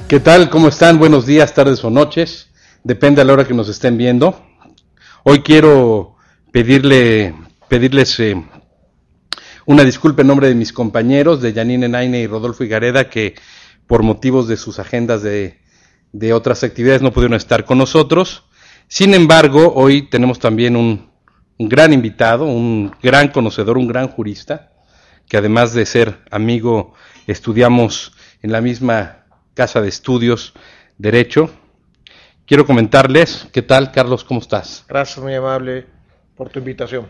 ¿Qué tal? ¿Cómo están? Buenos días, tardes o noches. Depende a la hora que nos estén viendo. Hoy quiero pedirles una disculpa en nombre de mis compañeros, de Yanine Naine y Rodolfo Higareda, que por motivos de sus agendas de otras actividades no pudieron estar con nosotros. Sin embargo, hoy tenemos también un gran invitado, un gran conocedor, un gran jurista, que además de ser amigo, estudiamos en la misma casa de estudios, Derecho. Quiero comentarles, ¿qué tal, Carlos? ¿Cómo estás? Gracias, muy amable, por tu invitación.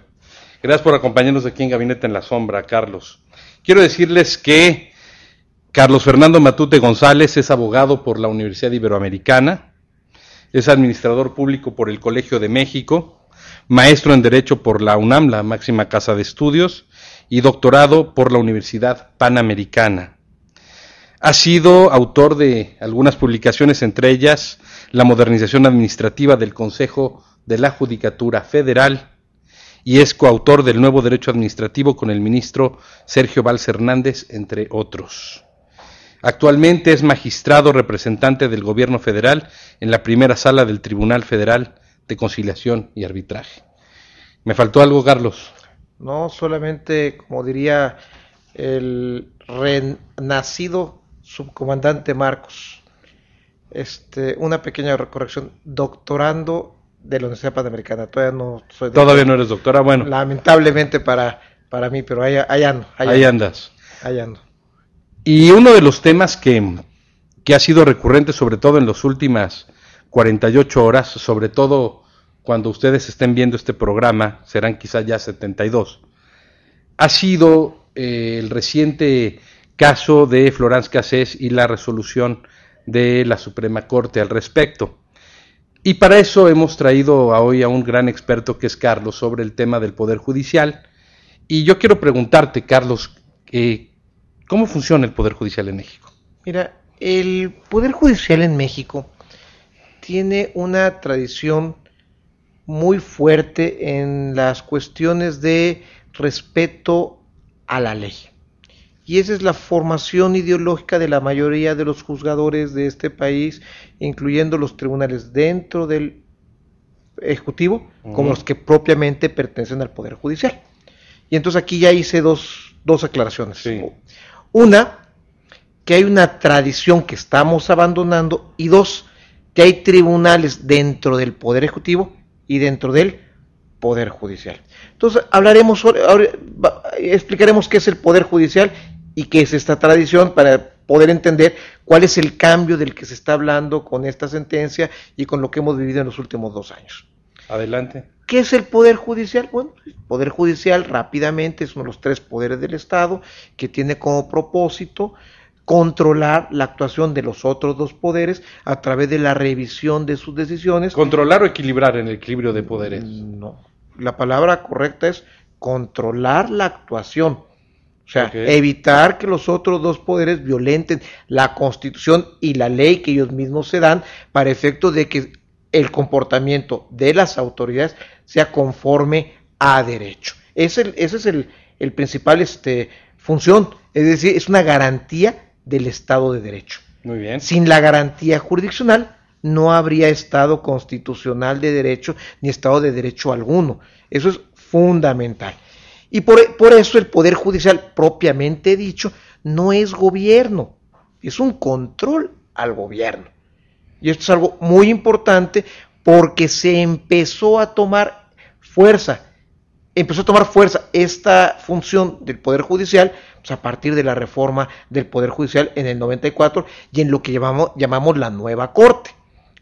Gracias por acompañarnos aquí en Gabinete en la Sombra, Carlos. Quiero decirles que Carlos Fernando Matute González es abogado por la Universidad Iberoamericana, es administrador público por el Colegio de México, maestro en Derecho por la UNAM, la máxima casa de estudios, y doctorado por la Universidad Panamericana. Ha sido autor de algunas publicaciones, entre ellas La modernización administrativa del Consejo de la Judicatura Federal, y es coautor del Nuevo Derecho Administrativo con el ministro Sergio Valls Hernández, entre otros. Actualmente es magistrado representante del Gobierno Federal en la primera sala del Tribunal Federal de Conciliación y Arbitraje. ¿Me faltó algo, Carlos? No, solamente, como diría el renacido subcomandante Marcos, una pequeña corrección, doctorando de la Universidad Panamericana. Todavía no soy doctor. Todavía no eres doctora, bueno. Lamentablemente para mí, pero ahí ando. Ahí andas. Ahí ando. Y uno de los temas que ha sido recurrente, sobre todo en las últimas 48 horas, sobre todo cuando ustedes estén viendo este programa, serán quizás ya 72, ha sido el reciente caso de Florence Cassés y la resolución de la Suprema Corte al respecto. Y para eso hemos traído hoy a un gran experto que es Carlos sobre el tema del Poder Judicial. Y yo quiero preguntarte, Carlos, ¿cómo funciona el Poder Judicial en México? Mira, el Poder Judicial en México tiene una tradición muy fuerte en las cuestiones de respeto a la ley. Y esa es la formación ideológica de la mayoría de los juzgadores de este país, incluyendo los tribunales dentro del Ejecutivo, como los que propiamente pertenecen al Poder Judicial. Y entonces aquí ya hice dos aclaraciones. Sí. Una, que hay una tradición que estamos abandonando, y dos, que hay tribunales dentro del Poder Ejecutivo y dentro del Poder Judicial. Entonces explicaremos qué es el Poder Judicial y qué es esta tradición para poder entender cuál es el cambio del que se está hablando con esta sentencia y con lo que hemos vivido en los últimos 2 años. Adelante. ¿Qué es el Poder Judicial? Bueno, el Poder Judicial rápidamente es uno de los 3 poderes del Estado que tiene como propósito controlar la actuación de los otros 2 poderes a través de la revisión de sus decisiones. ¿Controlar o equilibrar en el equilibrio de poderes? No, la palabra correcta es controlar la actuación. O sea, Okay. Evitar que los otros 2 poderes violenten la Constitución y la ley que ellos mismos se dan para efecto de que el comportamiento de las autoridades sea conforme a derecho. Ese es el principal función, es decir, es una garantía del Estado de Derecho. Muy bien. Sin la garantía jurisdiccional no habría Estado constitucional de derecho ni Estado de derecho alguno. Eso es fundamental. Y por eso el Poder Judicial propiamente dicho no es gobierno, es un control al gobierno. Y esto es algo muy importante porque se empezó a tomar fuerza esta función del Poder Judicial pues a partir de la reforma del Poder Judicial en el 94 y en lo que llamamos la nueva Corte,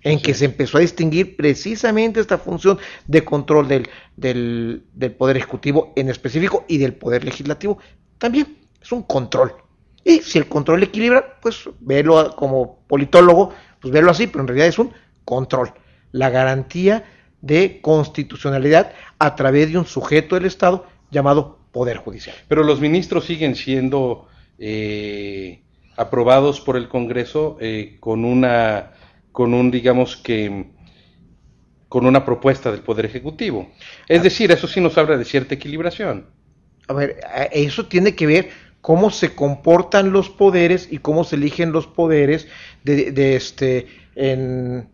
en que se empezó a distinguir precisamente esta función de control del Poder Ejecutivo en específico y del Poder Legislativo también. Es un control. Y si el control equilibra, pues velo como politólogo, pues velo así, pero en realidad es un control. La garantía de constitucionalidad a través de un sujeto del Estado llamado Poder Judicial. Pero los ministros siguen siendo aprobados por el Congreso con una propuesta del Poder Ejecutivo. Es decir, eso sí nos habla de cierta equilibración. A ver, eso tiene que ver cómo se comportan los poderes y cómo se eligen los poderes en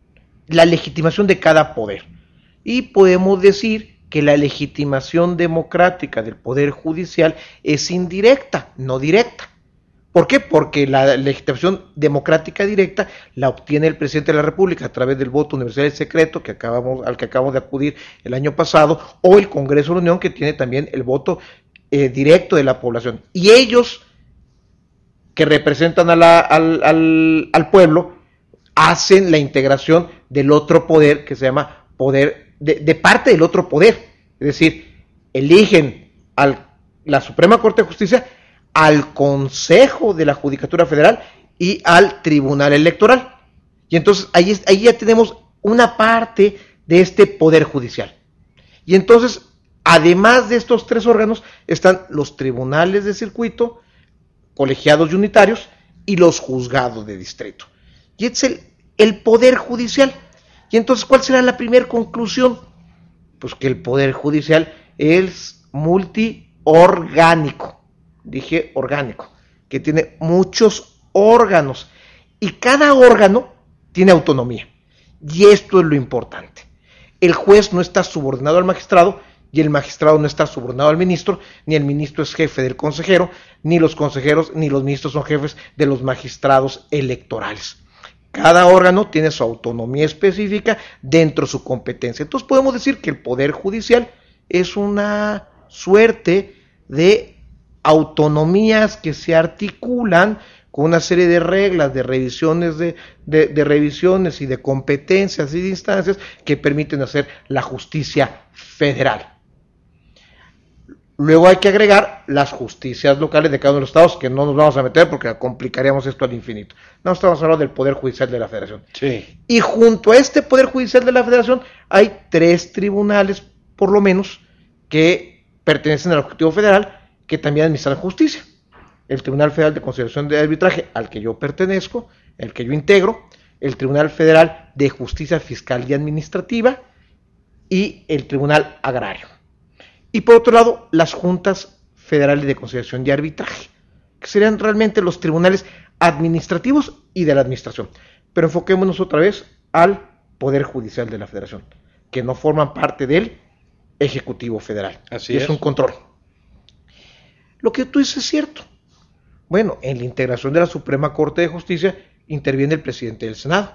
la legitimación de cada poder. Y podemos decir que la legitimación democrática del Poder Judicial es indirecta, no directa. ¿Por qué? Porque la legitimación democrática directa la obtiene el presidente de la República a través del voto universal y secreto al que acabamos de acudir el año pasado, o el Congreso de la Unión, que tiene también el voto directo de la población. Y ellos, que representan al pueblo, hacen la integración del otro poder, que se llama poder de parte del otro poder. Es decir, eligen a la Suprema Corte de Justicia, al Consejo de la Judicatura Federal y al Tribunal Electoral. Y entonces ahí ya tenemos una parte de este Poder Judicial. Y entonces, además de estos tres órganos, están los tribunales de circuito, colegiados y unitarios, y los juzgados de distrito. Y este es el Poder Judicial. Y entonces, ¿cuál será la primera conclusión? Pues que el Poder Judicial es multiorgánico. Dije orgánico, que tiene muchos órganos y cada órgano tiene autonomía. Y esto es lo importante. El juez no está subordinado al magistrado y el magistrado no está subordinado al ministro, ni el ministro es jefe del consejero, ni los consejeros ni los ministros son jefes de los magistrados electorales. Cada órgano tiene su autonomía específica dentro de su competencia. Entonces podemos decir que el Poder Judicial es una suerte de autonomías que se articulan con una serie de reglas, de revisiones, de revisiones y de competencias y de instancias que permiten hacer la justicia federal. Luego hay que agregar las justicias locales de cada uno de los estados, que no nos vamos a meter porque complicaríamos esto al infinito. No estamos hablando del Poder Judicial de la Federación. Sí. Y junto a este Poder Judicial de la Federación hay tres tribunales, por lo menos, que pertenecen al Ejecutivo Federal, que también administran justicia. El Tribunal Federal de Conciliación de Arbitraje, al que yo pertenezco, el que yo integro, el Tribunal Federal de Justicia Fiscal y Administrativa y el Tribunal Agrario. Y por otro lado, las Juntas Federales de Conciliación y Arbitraje, que serían realmente los tribunales administrativos y de la administración. Pero enfoquémonos otra vez al Poder Judicial de la Federación, que no forman parte del Ejecutivo Federal. Así es. Es un control. Lo que tú dices es cierto. Bueno, en la integración de la Suprema Corte de Justicia interviene el presidente del Senado.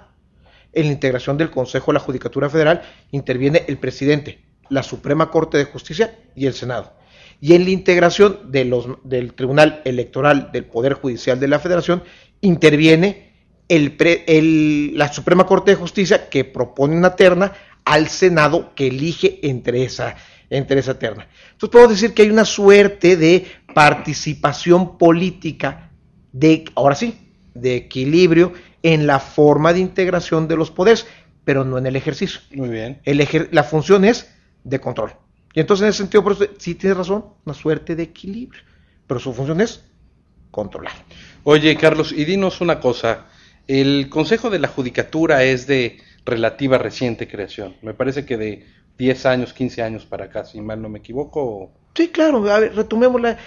En la integración del Consejo de la Judicatura Federal interviene el presidente, la Suprema Corte de Justicia y el Senado. Y en la integración del Tribunal Electoral del Poder Judicial de la Federación interviene la Suprema Corte de Justicia, que propone una terna al Senado, que elige entre esa terna. Entonces podemos decir que hay una suerte de participación política, ahora sí, de equilibrio en la forma de integración de los poderes, pero no en el ejercicio. Muy bien. La función es de control. Y entonces en ese sentido, por eso, sí tienes razón, una suerte de equilibrio, pero su función es controlar. Oye, Carlos, y dinos una cosa, el Consejo de la Judicatura es de relativa reciente creación, me parece que de 10 años, 15 años para acá, si mal no me equivoco. Sí, claro, a ver, retomemos la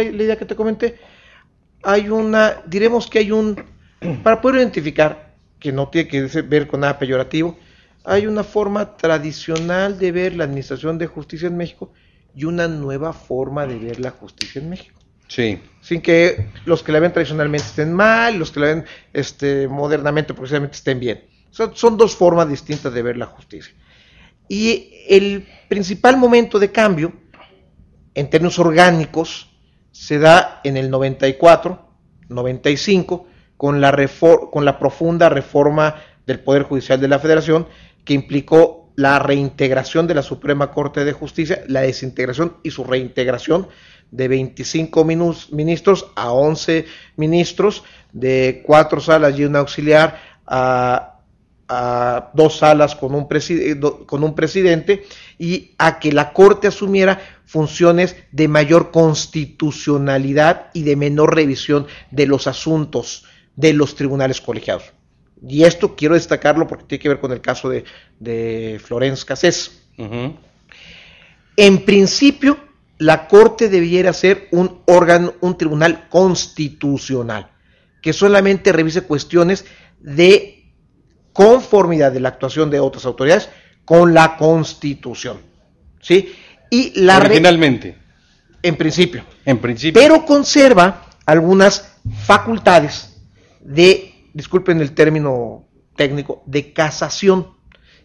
idea que te comenté. Diremos que hay para poder identificar, que no tiene que ver con nada peyorativo, hay una forma tradicional de ver la administración de justicia en México y una nueva forma de ver la justicia en México. Sí. Sin que los que la ven tradicionalmente estén mal, los que la ven modernamente, progresivamente estén bien. Son dos formas distintas de ver la justicia. Y el principal momento de cambio, en términos orgánicos, se da en el 94, 95, con la profunda reforma del Poder Judicial de la Federación, que implicó la reintegración de la Suprema Corte de Justicia, la desintegración y su reintegración de 25 ministros a 11 ministros, de 4 salas y una auxiliar a 2 salas con un presidente, y a que la Corte asumiera funciones de mayor constitucionalidad y de menor revisión de los asuntos de los tribunales colegiados. Y esto quiero destacarlo porque tiene que ver con el caso de Florence Cassés. Uh-huh. En principio, la Corte debiera ser un órgano, un tribunal constitucional, que solamente revise cuestiones de conformidad de la actuación de otras autoridades con la Constitución, ¿sí? Y originalmente. En principio. En principio. Pero conserva algunas facultades de, disculpen el término técnico, de casación.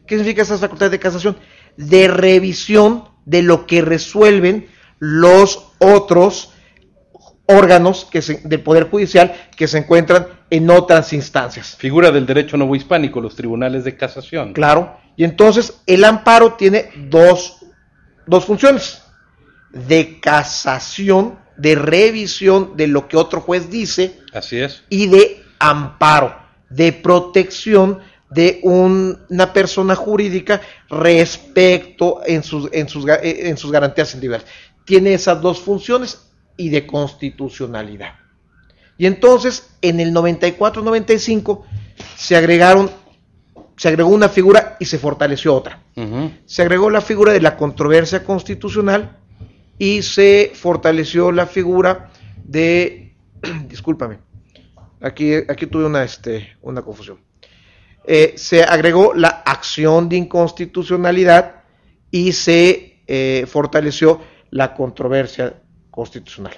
¿Qué significa esas facultades de casación? De revisión de lo que resuelven los otros órganos del Poder Judicial que se encuentran en otras instancias. Figura del derecho novohispánico, los tribunales de casación. Claro, y entonces el amparo tiene dos funciones: de casación, de revisión de lo que otro juez dice. Así es. Y de amparo, de protección de una persona jurídica respecto en sus garantías individuales. Tiene esas dos funciones y de constitucionalidad. Y entonces, en el 94-95 se agregó una figura y se fortaleció otra. Se agregó la figura de la controversia constitucional y se fortaleció la figura de, discúlpame, aquí tuve una confusión. Se agregó la acción de inconstitucionalidad y se fortaleció la controversia constitucional.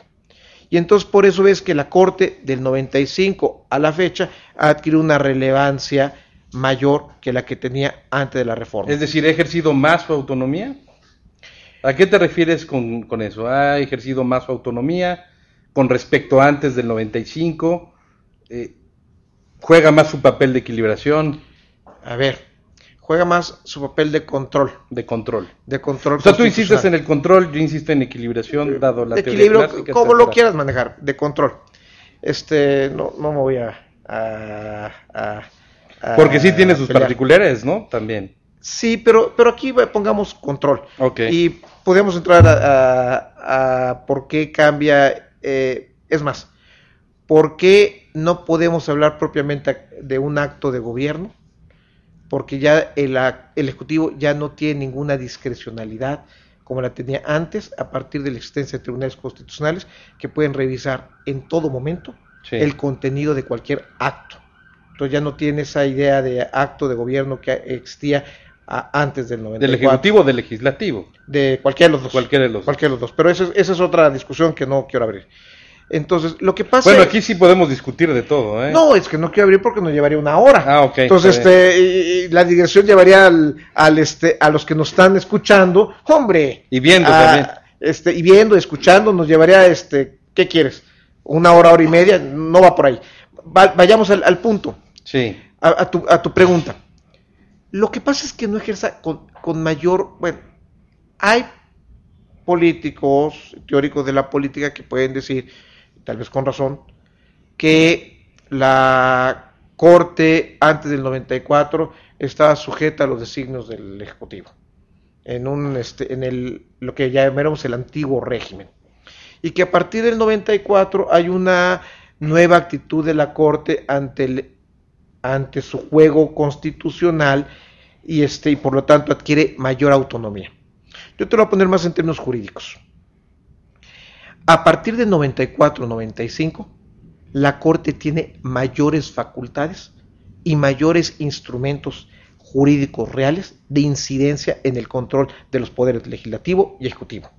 Y entonces por eso ves que la Corte del 95 a la fecha ha adquirido una relevancia mayor que la que tenía antes de la reforma. Es decir, ¿ha ejercido más su autonomía? ¿A qué te refieres con eso? ¿Ha ejercido más su autonomía con respecto a antes del 95? ¿Juega más su papel de equilibración? A ver, juega más su papel de control. De control. De control. O sea, tú insistes en el control, yo insisto en equilibración, dado la teoría equilibrio, clásica. como etcétera. lo quieras manejar, de control. No me voy a porque sí tiene sus pelear. particulares, ¿no? También. Sí, pero aquí pongamos control. Okay. Y podemos entrar a por qué cambia. Es más, ¿por qué no podemos hablar propiamente de un acto de gobierno? Porque ya el Ejecutivo ya no tiene ninguna discrecionalidad como la tenía antes, a partir de la existencia de tribunales constitucionales que pueden revisar en todo momento el contenido de cualquier acto. Entonces ya no tiene esa idea de acto de gobierno que existía antes del 94. ¿Del Ejecutivo o del Legislativo? De cualquiera de los dos. Cualquiera de los dos. Pero esa es otra discusión que no quiero abrir. Entonces, lo que pasa... Bueno, aquí sí podemos discutir de todo, ¿eh? No, es que no quiero abrir porque nos llevaría una hora. Ah, ok. Entonces, la digresión llevaría a los que nos están escuchando, ¡hombre! Y viendo también. Y viendo, escuchando, nos llevaría, ¿qué quieres? Una hora y media, no va por ahí. Vayamos al punto. Sí. A tu pregunta. Lo que pasa es que no ejerza con mayor... Bueno, hay políticos, teóricos de la política que pueden decir, tal vez con razón, que la Corte antes del 94 estaba sujeta a los designios del Ejecutivo, en lo que llamaremos el antiguo régimen, y que a partir del 94 hay una nueva actitud de la Corte ante su juego constitucional y por lo tanto adquiere mayor autonomía. Yo te lo voy a poner más en términos jurídicos. A partir del 94-95, la Corte tiene mayores facultades y mayores instrumentos jurídicos reales de incidencia en el control de los poderes legislativo y ejecutivo.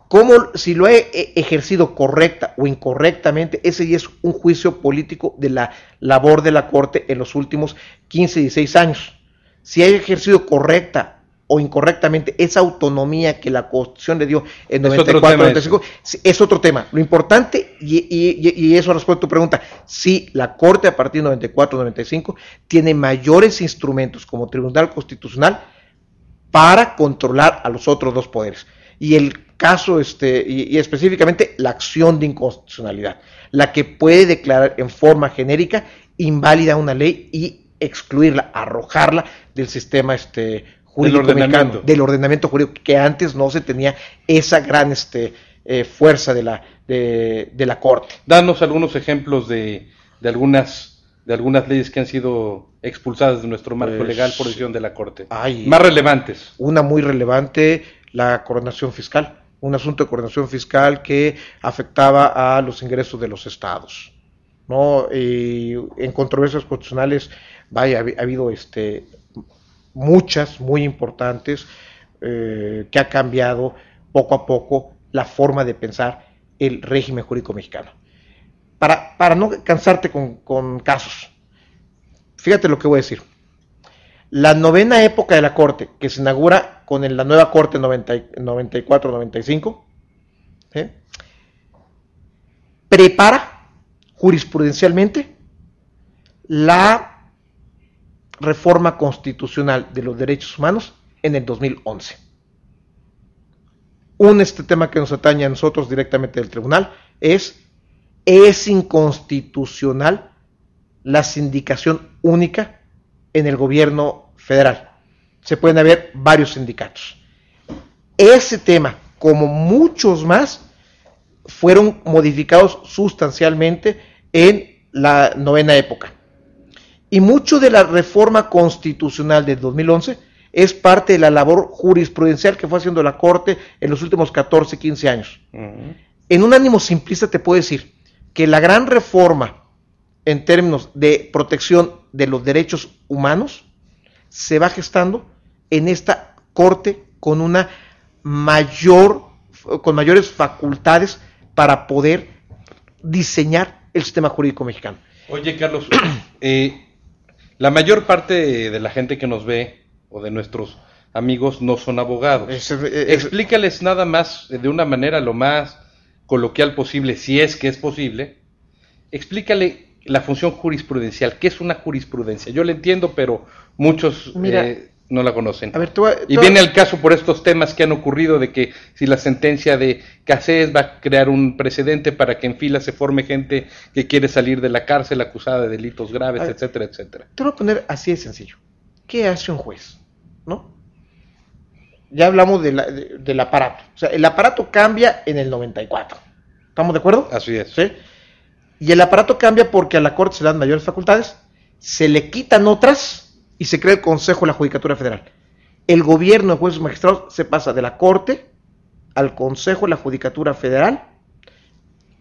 Como si lo he ejercido correcta o incorrectamente, ese ya es un juicio político de la labor de la Corte en los últimos 15, 16 años. Si ha ejercido correcta o incorrectamente esa autonomía que la Constitución le dio en 94-95, es otro tema. Lo importante, y eso responde a tu pregunta, sí, la Corte a partir de 94-95 tiene mayores instrumentos como Tribunal Constitucional para controlar a los otros dos poderes. Y el caso, y específicamente la acción de inconstitucionalidad, la que puede declarar en forma genérica inválida una ley y excluirla, arrojarla del sistema jurídico mexicano, del ordenamiento jurídico, que antes no se tenía esa gran fuerza de la Corte. Danos algunos ejemplos de algunas leyes que han sido expulsadas de nuestro marco legal por decisión de la Corte. Más relevantes. Una muy relevante, la coronación fiscal. un asunto de coordinación fiscal que afectaba a los ingresos de los estados, ¿no? En controversias constitucionales, vaya, ha habido muchas muy importantes, que ha cambiado poco a poco la forma de pensar el régimen jurídico mexicano. Para no cansarte con casos, fíjate lo que voy a decir. La novena época de la Corte, que se inaugura con la nueva Corte 94-95, prepara jurisprudencialmente la reforma constitucional de los derechos humanos en el 2011. Tema que nos atañe a nosotros directamente del tribunal es inconstitucional la sindicación única en el gobierno federal. Se pueden haber varios sindicatos. Ese tema, como muchos más, fueron modificados sustancialmente en la novena época. Y mucho de la reforma constitucional del 2011 es parte de la labor jurisprudencial que fue haciendo la Corte en los últimos 14, 15 años. En un ánimo simplista te puedo decir que la gran reforma en términos de protección de los derechos humanos se va gestando en esta Corte con mayores facultades para poder diseñar el sistema jurídico mexicano. Oye, Carlos, la mayor parte de la gente que nos ve o de nuestros amigos no son abogados. Explícales nada más de una manera lo más coloquial posible, si es que es posible. Explícale la función jurisprudencial. ¿Qué es una jurisprudencia? Yo la entiendo, pero muchos no la conocen. A ver, y viene al caso por estos temas que han ocurrido de que si la sentencia de Cassés va a crear un precedente para que en fila se forme gente que quiere salir de la cárcel acusada de delitos graves, etcétera, etcétera. Te lo voy a poner así de sencillo. ¿Qué hace un juez? ¿No? Ya hablamos del aparato. O sea, el aparato cambia en el 94. ¿Estamos de acuerdo? Así es. ¿Sí? Y el aparato cambia porque a la Corte se le dan mayores facultades, se le quitan otras y se crea el Consejo de la Judicatura Federal. El gobierno de jueces y magistrados se pasa de la Corte al Consejo de la Judicatura Federal,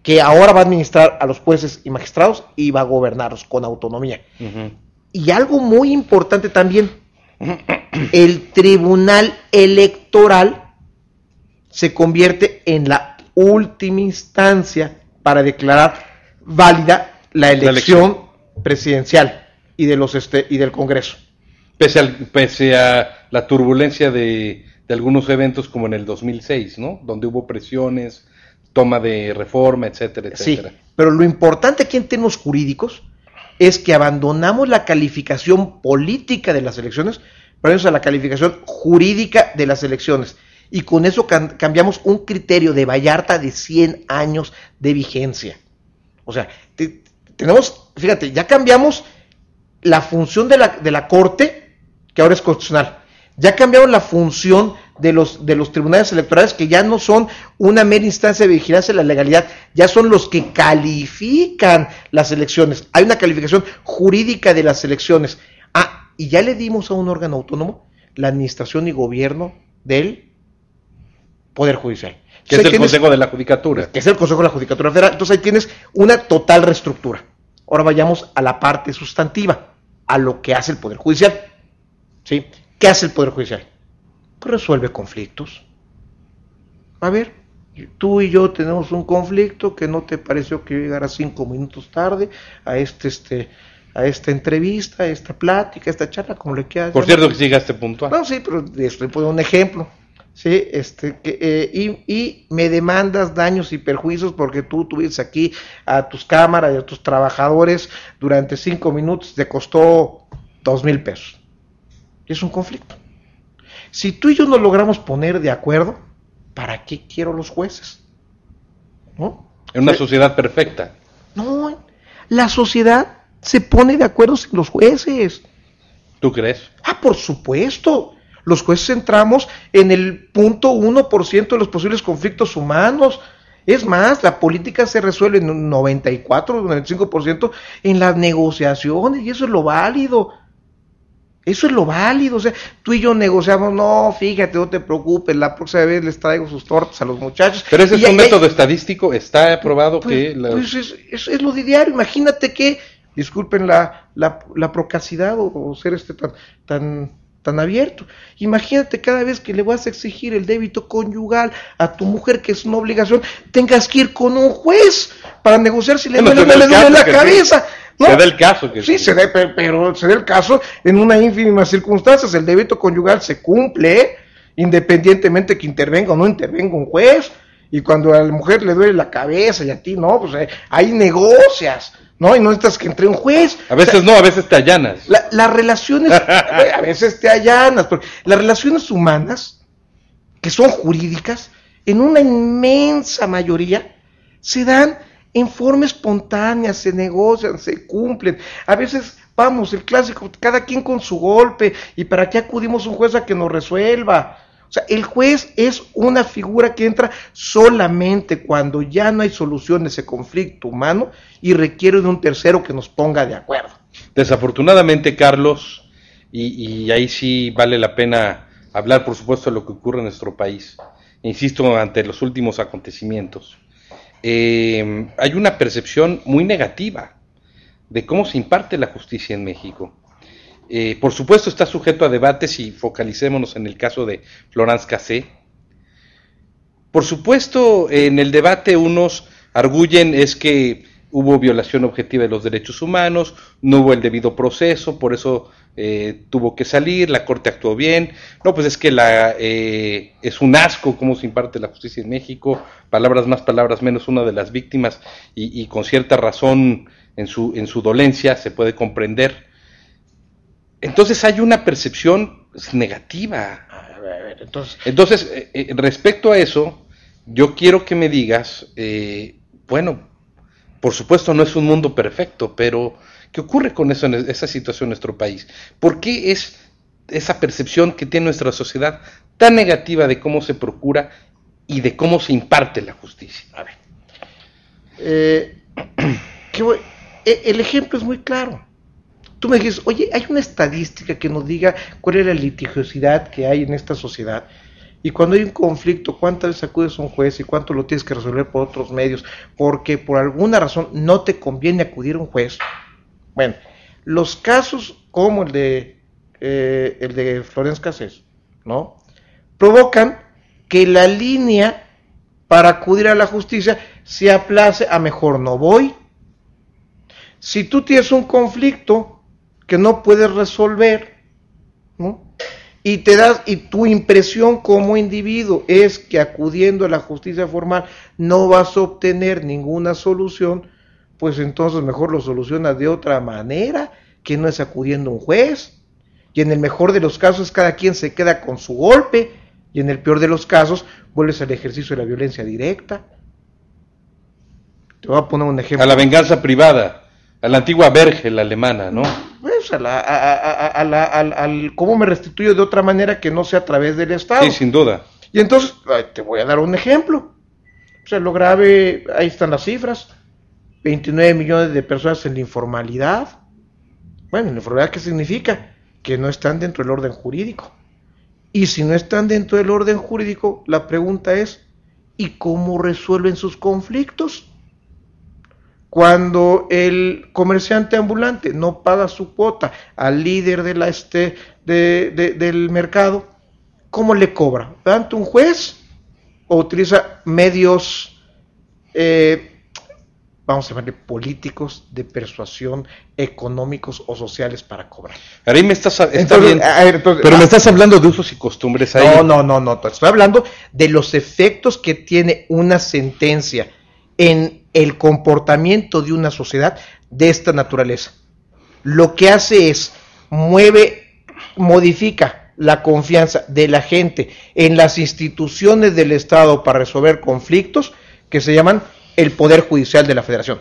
que ahora va a administrar a los jueces y magistrados y va a gobernarlos con autonomía. Y algo muy importante también, el Tribunal Electoral se convierte en la última instancia para declarar válida la elección presidencial y del Congreso. Pese a la turbulencia de algunos eventos como en el 2006, ¿no? Donde hubo presiones, toma de reforma, etcétera, etcétera. Sí, pero lo importante aquí en términos jurídicos es que abandonamos la calificación política de las elecciones, pero a la calificación jurídica de las elecciones. Y con eso cambiamos un criterio de Vallarta de 100 años de vigencia. O sea, fíjate, ya cambiamos la función de la Corte, que ahora es constitucional. Ya cambiamos la función de los tribunales electorales, que ya no son una mera instancia de vigilancia de la legalidad, ya son los que califican las elecciones. Hay una calificación jurídica de las elecciones. Y ya le dimos a un órgano autónomo la administración y gobierno del Poder Judicial. Que es el Consejo de la Judicatura. Que es el Consejo de la Judicatura Federal. Entonces ahí tienes una total reestructura. Ahora vayamos a la parte sustantiva, a lo que hace el Poder Judicial. ¿Sí? ¿Qué hace el Poder Judicial? Pues resuelve conflictos. A ver, tú y yo tenemos un conflicto que no te pareció que yo llegara 5 minutos tarde a esta entrevista, a esta plática, a esta charla, como le quieras. Por cierto que sí llegaste puntual. No, sí, pero estoy poniendo un ejemplo. Sí, y me demandas daños y perjuicios porque tú tuviste aquí a tus cámaras y a tus trabajadores durante 5 minutos, te costó 2,000 pesos. Es un conflicto. Si tú y yo nos logramos poner de acuerdo, ¿para qué quiero los jueces? ¿No? En una sociedad perfecta. No, la sociedad se pone de acuerdo sin los jueces. ¿Tú crees? Por supuesto. Los jueces entramos en el 0.1% de los posibles conflictos humanos. Es más, la política se resuelve en un 94, 95% en las negociaciones, y eso es lo válido. Eso es lo válido, o sea, tú y yo negociamos, no, fíjate, no te preocupes, la próxima vez les traigo sus tortas a los muchachos. Pero ese es un método estadístico, está probado pues, que... Pues es lo de diario, imagínate que, disculpen la procacidad o ser tan abierto, imagínate cada vez que le vas a exigir el débito conyugal a tu mujer, que es una obligación, tengas que ir con un juez para negociar si le duele o no le duele la cabeza. Sí. ¿No? Se da el caso. Que sí, pero se da el caso en una ínfima circunstancias. El débito conyugal se cumple, independientemente que intervenga o no intervenga un juez. Y cuando a la mujer le duele la cabeza y a ti no, pues ahí negocias, ¿no? Y no necesitas que entre un juez. A veces no, a veces te allanas. Las relaciones, a veces te allanas, porque las relaciones humanas, que son jurídicas, en una inmensa mayoría, se dan en forma espontánea, se negocian, se cumplen. A veces, vamos, el clásico, cada quien con su golpe, y para qué acudimos a un juez a que nos resuelva. O sea, el juez es una figura que entra solamente cuando ya no hay solución a ese conflicto humano y requiere de un tercero que nos ponga de acuerdo. Desafortunadamente, Carlos, y ahí sí vale la pena hablar, por supuesto, de lo que ocurre en nuestro país. Insisto, ante los últimos acontecimientos. Hay una percepción muy negativa de cómo se imparte la justicia en México. Por supuesto está sujeto a debates y focalicémonos en el caso de Florence Cassé. Por supuesto, en el debate unos arguyen es que hubo violación objetiva de los derechos humanos, no hubo el debido proceso, por eso tuvo que salir, la Corte actuó bien. No, pues es que es un asco cómo se imparte la justicia en México, palabras más, palabras menos, una de las víctimas, y con cierta razón en su dolencia se puede comprender. Entonces hay una percepción negativa. Entonces, respecto a eso, yo quiero que me digas, bueno, por supuesto no es un mundo perfecto, pero ¿qué ocurre con eso, en esa situación en nuestro país? ¿Por qué es esa percepción que tiene nuestra sociedad tan negativa de cómo se procura y de cómo se imparte la justicia? A ver. El ejemplo es muy claro. Tú me dices, oye, hay una estadística que nos diga cuál es la litigiosidad que hay en esta sociedad. Y cuando hay un conflicto, ¿cuántas veces acudes a un juez y cuánto lo tienes que resolver por otros medios? Porque por alguna razón no te conviene acudir a un juez. Bueno, los casos como el de Florence Cassé, ¿no? Provocan que la línea para acudir a la justicia se aplace a mejor no voy. Si tú tienes un conflicto que no puedes resolver, ¿no? Y tu impresión como individuo es que acudiendo a la justicia formal no vas a obtener ninguna solución, pues entonces mejor lo solucionas de otra manera, que no es acudiendo a un juez. Y en el mejor de los casos cada quien se queda con su golpe, y en el peor de los casos vuelves al ejercicio de la violencia directa. Te voy a poner un ejemplo. A la venganza privada. A la antigua Vergel alemana, ¿no? Pues cómo me restituyo de otra manera que no sea a través del Estado. Sí, sin duda. Y entonces, te voy a dar un ejemplo. O sea, lo grave, ahí están las cifras. 29 millones de personas en la informalidad. Bueno, ¿la informalidad qué significa? Que no están dentro del orden jurídico. Y si no están dentro del orden jurídico, la pregunta es, ¿y cómo resuelven sus conflictos? Cuando el comerciante ambulante no paga su cuota al líder del mercado, ¿cómo le cobra? ¿Ante un juez o utiliza medios, vamos a llamarle políticos, de persuasión, económicos o sociales para cobrar? Ahí me está bien, pero me estás hablando de usos y costumbres ahí. No, estoy hablando de los efectos que tiene una sentencia en el comportamiento de una sociedad de esta naturaleza. Lo que hace es modifica la confianza de la gente en las instituciones del Estado para resolver conflictos que se llaman el Poder Judicial de la Federación.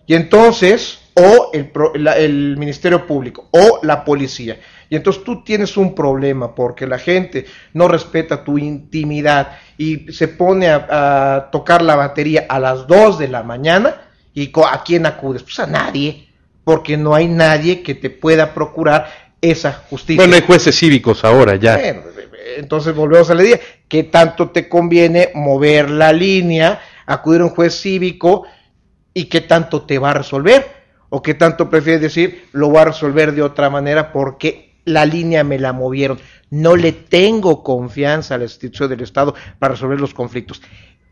Y entonces, o el Ministerio Público, o la policía. Y entonces tú tienes un problema porque la gente no respeta tu intimidad y se pone a tocar la batería a las 2 de la mañana. ¿Y a quién acudes? Pues a nadie, porque no hay nadie que te pueda procurar esa justicia. Bueno, hay jueces cívicos ahora ya. Bueno, entonces volvemos a la idea, ¿qué tanto te conviene mover la línea, acudir a un juez cívico y qué tanto te va a resolver? ¿O qué tanto prefieres decir, lo voy a resolver de otra manera porque la línea me la movieron? No le tengo confianza a la institución del Estado para resolver los conflictos.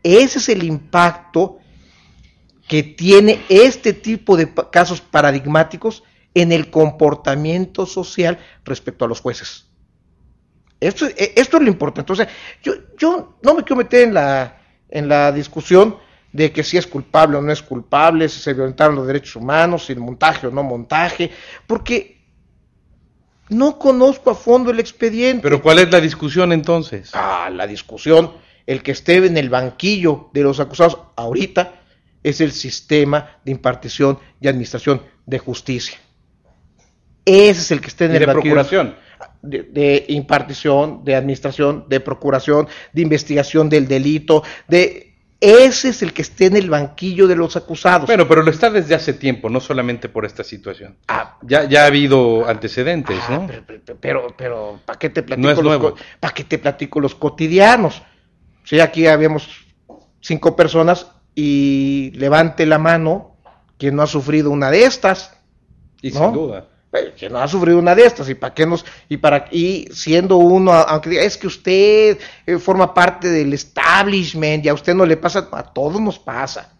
Ese es el impacto que tiene este tipo de casos paradigmáticos en el comportamiento social respecto a los jueces. Esto es lo importante. O sea, yo no me quiero meter en la discusión de que si es culpable o no es culpable, si se violentaron los derechos humanos, si montaje o no montaje, porque no conozco a fondo el expediente. ¿Pero cuál es la discusión entonces? La discusión, el que esté en el banquillo de los acusados ahorita es el sistema de impartición y administración de justicia. Ese es el que esté en el banquillo. Procuración. De impartición, de administración, de procuración, de investigación del delito, ese es el que esté en el banquillo de los acusados. Bueno, pero lo está desde hace tiempo, no solamente por esta situación. Ya ha habido antecedentes, ¿no? Pero ¿para qué te platico? No es nuevo. ¿Para qué te platico los cotidianos? Sí, aquí habíamos 5 personas y levante la mano quien no ha sufrido una de estas. Y ¿no? sin duda. Que no ha sufrido una de estas, y siendo uno, aunque diga, es que usted forma parte del establishment y a usted no le pasa, a todos nos pasa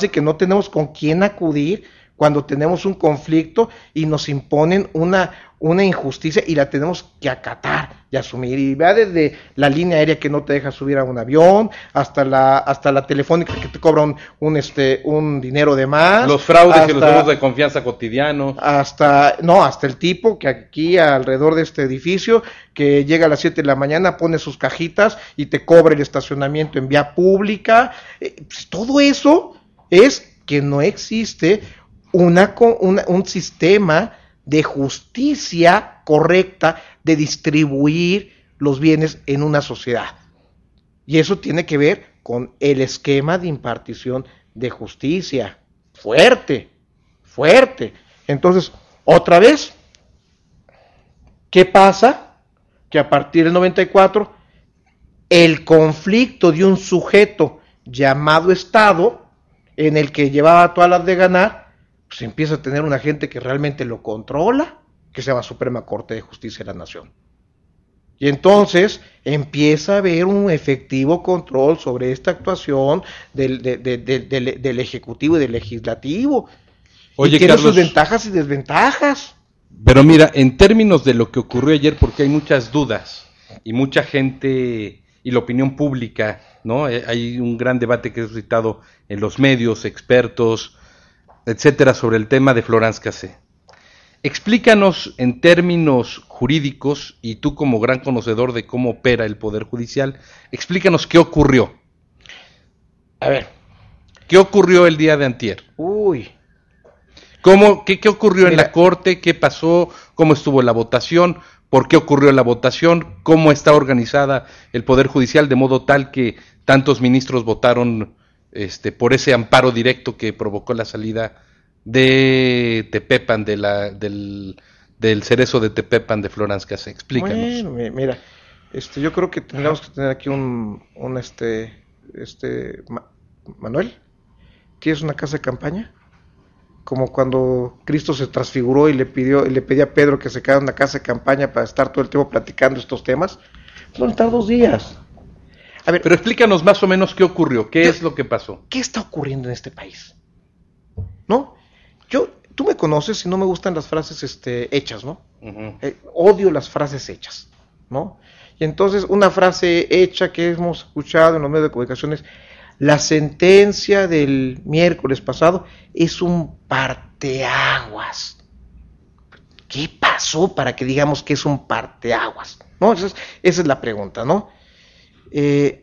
y que no tenemos con quién acudir cuando tenemos un conflicto y nos imponen una injusticia y la tenemos que acatar y asumir, y va desde la línea aérea que no te deja subir a un avión, hasta la telefónica que te cobra un dinero de más, los fraudes y los robos de confianza cotidianos, hasta el tipo que aquí alrededor de este edificio, que llega a las 7 de la mañana, pone sus cajitas y te cobra el estacionamiento en vía pública. Pues todo eso es que no existe un sistema de justicia correcta de distribuir los bienes en una sociedad. Y eso tiene que ver con el esquema de impartición de justicia. Fuerte. Entonces, otra vez, ¿qué pasa? Que a partir del 94, el conflicto de un sujeto llamado Estado, en el que llevaba todas las de ganar, pues empieza a tener una gente que realmente lo controla, que se llama Suprema Corte de Justicia de la Nación. Y entonces empieza a haber un efectivo control sobre esta actuación del Ejecutivo y del Legislativo. Oye, y tiene Carlos, sus ventajas y desventajas. Pero mira, en términos de lo que ocurrió ayer, porque hay muchas dudas y mucha gente y la opinión pública, ¿no? Hay un gran debate que es suscitado en los medios, expertos, etcétera, sobre el tema de Florence Cassé. Explícanos en términos jurídicos, y tú como gran conocedor de cómo opera el Poder Judicial, explícanos qué ocurrió. A ver. ¿Qué ocurrió el día de antier? ¿Qué ocurrió en la Corte? ¿Qué pasó? ¿Cómo estuvo la votación? ¿Por qué ocurrió la votación? ¿Cómo está organizada el Poder Judicial de modo tal que tantos ministros votaron por ese amparo directo que provocó la salida de Tepepan, del cerezo de Tepepan de Florence Cassé? Explícanos. Bueno, mira, yo creo que tendríamos que tener aquí Manuel, ¿tienes una casa de campaña? Como cuando Cristo se transfiguró y le pedía a Pedro que se quedara en una casa de campaña para estar todo el tiempo platicando estos temas. Van a estar 2 días. A ver, pero explícanos más o menos qué ocurrió, qué es lo que pasó. ¿Qué está ocurriendo en este país? ¿No? Tú me conoces y no me gustan las frases hechas, ¿no? Uh-huh. Odio las frases hechas, ¿no? Y entonces una frase hecha que hemos escuchado en los medios de comunicación es: la sentencia del miércoles pasado es un parteaguas. ¿Qué pasó para que digamos que es un parteaguas? ¿No? Esa es la pregunta, ¿no? Es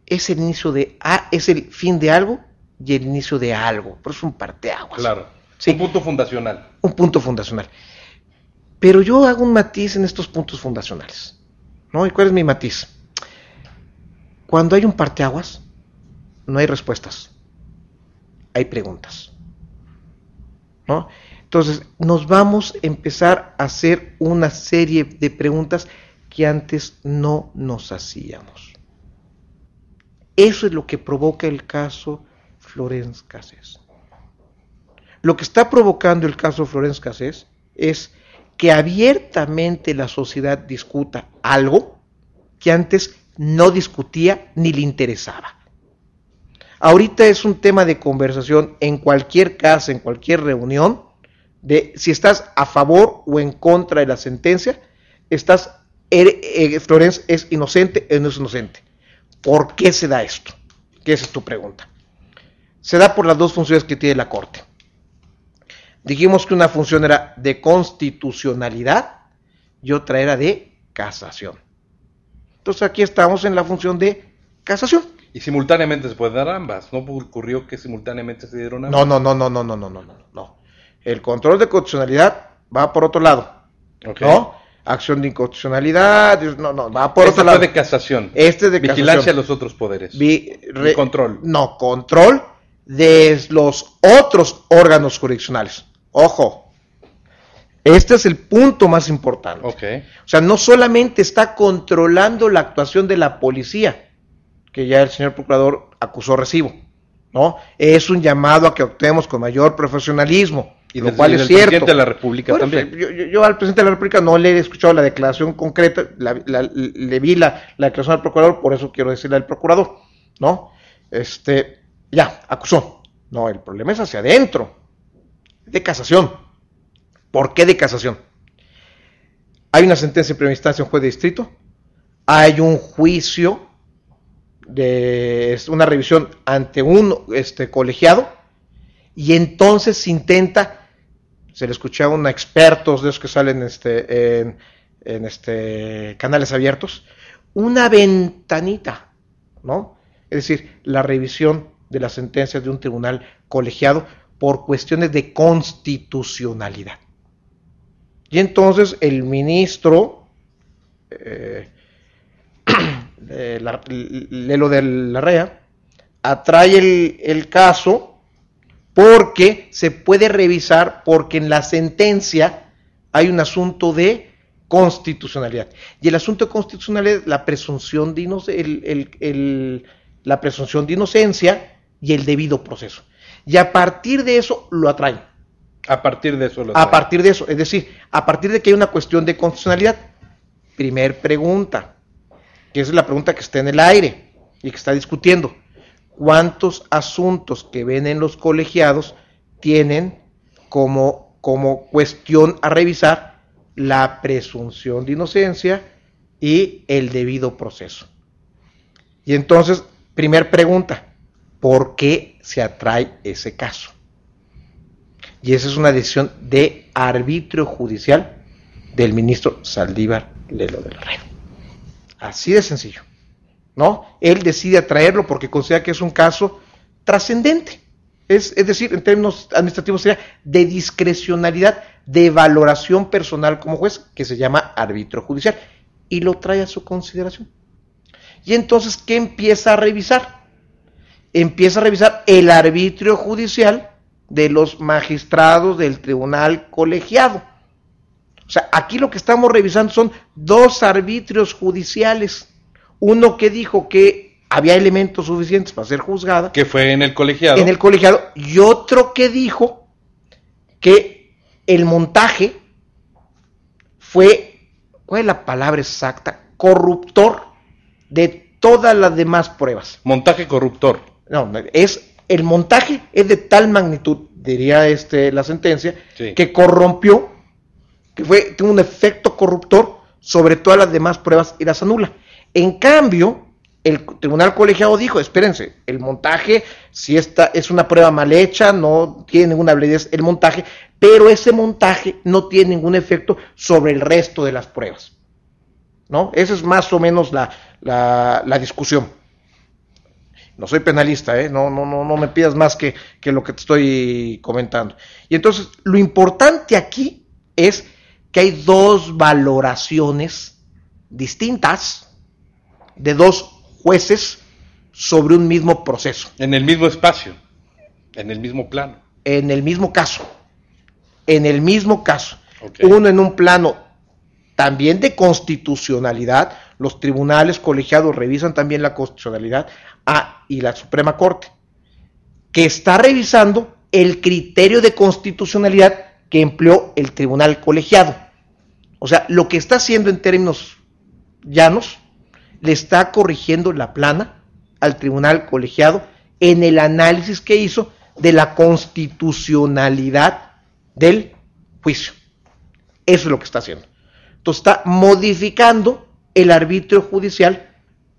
el inicio es el fin de algo y el inicio de algo, pero es un parteaguas. Claro, sí. Un punto fundacional. Un punto fundacional. Pero yo hago un matiz en estos puntos fundacionales, ¿no? ¿Y cuál es mi matiz? Cuando hay un parteaguas, no hay respuestas, hay preguntas, ¿no? Entonces, nos vamos a empezar a hacer una serie de preguntas que antes no nos hacíamos. Eso es lo que provoca el caso Florence Cassés. Lo que está provocando el caso Florence Cassés es que abiertamente la sociedad discuta algo que antes no discutía ni le interesaba. Ahorita es un tema de conversación en cualquier casa, en cualquier reunión, de si estás a favor o en contra de la sentencia, Florence es inocente o no es inocente. ¿Por qué se da esto? Que esa es tu pregunta. Se da por las dos funciones que tiene la Corte. Dijimos que una función era de constitucionalidad y otra era de casación. Entonces aquí estamos en la función de casación. Y simultáneamente se pueden dar ambas. ¿No ocurrió que simultáneamente se dieron ambas? No. El control de constitucionalidad va por otro lado. Okay. ¿No? Acción de inconstitucionalidad, va por otro lado. Este es de casación. Este es de Vigilancia casación. a los otros poderes. Control. No, control de los otros órganos jurisdiccionales. Ojo. Este es el punto más importante. Okay. O sea, no solamente está controlando la actuación de la policía, que ya el señor procurador acusó recibo, ¿no? Es un llamado a que actuemos con mayor profesionalismo, y lo cual es cierto. Presidente de la República también. Yo al presidente de la República no le he escuchado la declaración concreta, le vi la declaración del procurador, por eso quiero decirle al procurador, ¿no? Ya, acusó. No, el problema es hacia adentro, de casación. ¿Por qué de casación? Hay una sentencia en primera instancia en un juez de distrito, hay un juicio una revisión ante un colegiado, y entonces se intenta, se le escucharon a expertos de esos que salen en canales abiertos, una ventanita, ¿no? Es decir, la revisión de las sentencias de un tribunal colegiado por cuestiones de constitucionalidad. Y entonces el ministro Lelo de la Rea atrae el caso porque se puede revisar, porque en la sentencia hay un asunto de constitucionalidad. Y el asunto de constitucionalidad es la presunción de la presunción de inocencia y el debido proceso. Y a partir de eso lo atraen. A partir de eso es decir, a partir de que hay una cuestión de constitucionalidad. Primer pregunta, que esa es la pregunta que está en el aire y que está discutiendo. ¿Cuántos asuntos que ven en los colegiados tienen como cuestión a revisar la presunción de inocencia y el debido proceso? Y entonces, primer pregunta, ¿por qué se atrae ese caso? Y esa es una decisión de arbitrio judicial del ministro Saldívar Lelo de la Rea. Así de sencillo, ¿no? Él decide atraerlo porque considera que es un caso trascendente. Es decir, en términos administrativos sería de discrecionalidad, de valoración personal como juez, que se llama arbitrio judicial, y lo trae a su consideración. Y entonces, ¿qué empieza a revisar? Empieza a revisar el arbitrio judicial de los magistrados del tribunal colegiado. O sea, aquí lo que estamos revisando son dos arbitrios judiciales. Uno que dijo que había elementos suficientes para ser juzgada. Que fue en el colegiado. En el colegiado. Y otro que dijo que el montaje fue, ¿cuál es la palabra exacta? Corruptor de todas las demás pruebas. Montaje corruptor. No, el montaje es de tal magnitud, diría la sentencia, sí, que corrompió, que tuvo un efecto corruptor sobre todas las demás pruebas y las anula. En cambio, el tribunal colegiado dijo, espérense, el montaje, si esta es una prueba mal hecha, no tiene ninguna validez el montaje, pero ese montaje no tiene ningún efecto sobre el resto de las pruebas, ¿no? Esa es más o menos la discusión. No soy penalista, no me pidas más que lo que te estoy comentando. Y entonces, lo importante aquí es que hay dos valoraciones distintas de dos jueces sobre un mismo proceso. En el mismo espacio, en el mismo plano. En el mismo caso. en el mismo caso, Okay. uno en un plano también de constitucionalidad, los tribunales colegiados revisan también la constitucionalidad, y la Suprema Corte, que está revisando el criterio de constitucionalidad que empleó el tribunal colegiado. O sea, lo que está haciendo en términos llanos, le está corrigiendo la plana al tribunal colegiado en el análisis que hizo de la constitucionalidad del juicio. Eso es lo que está haciendo. Entonces está modificando el arbitrio judicial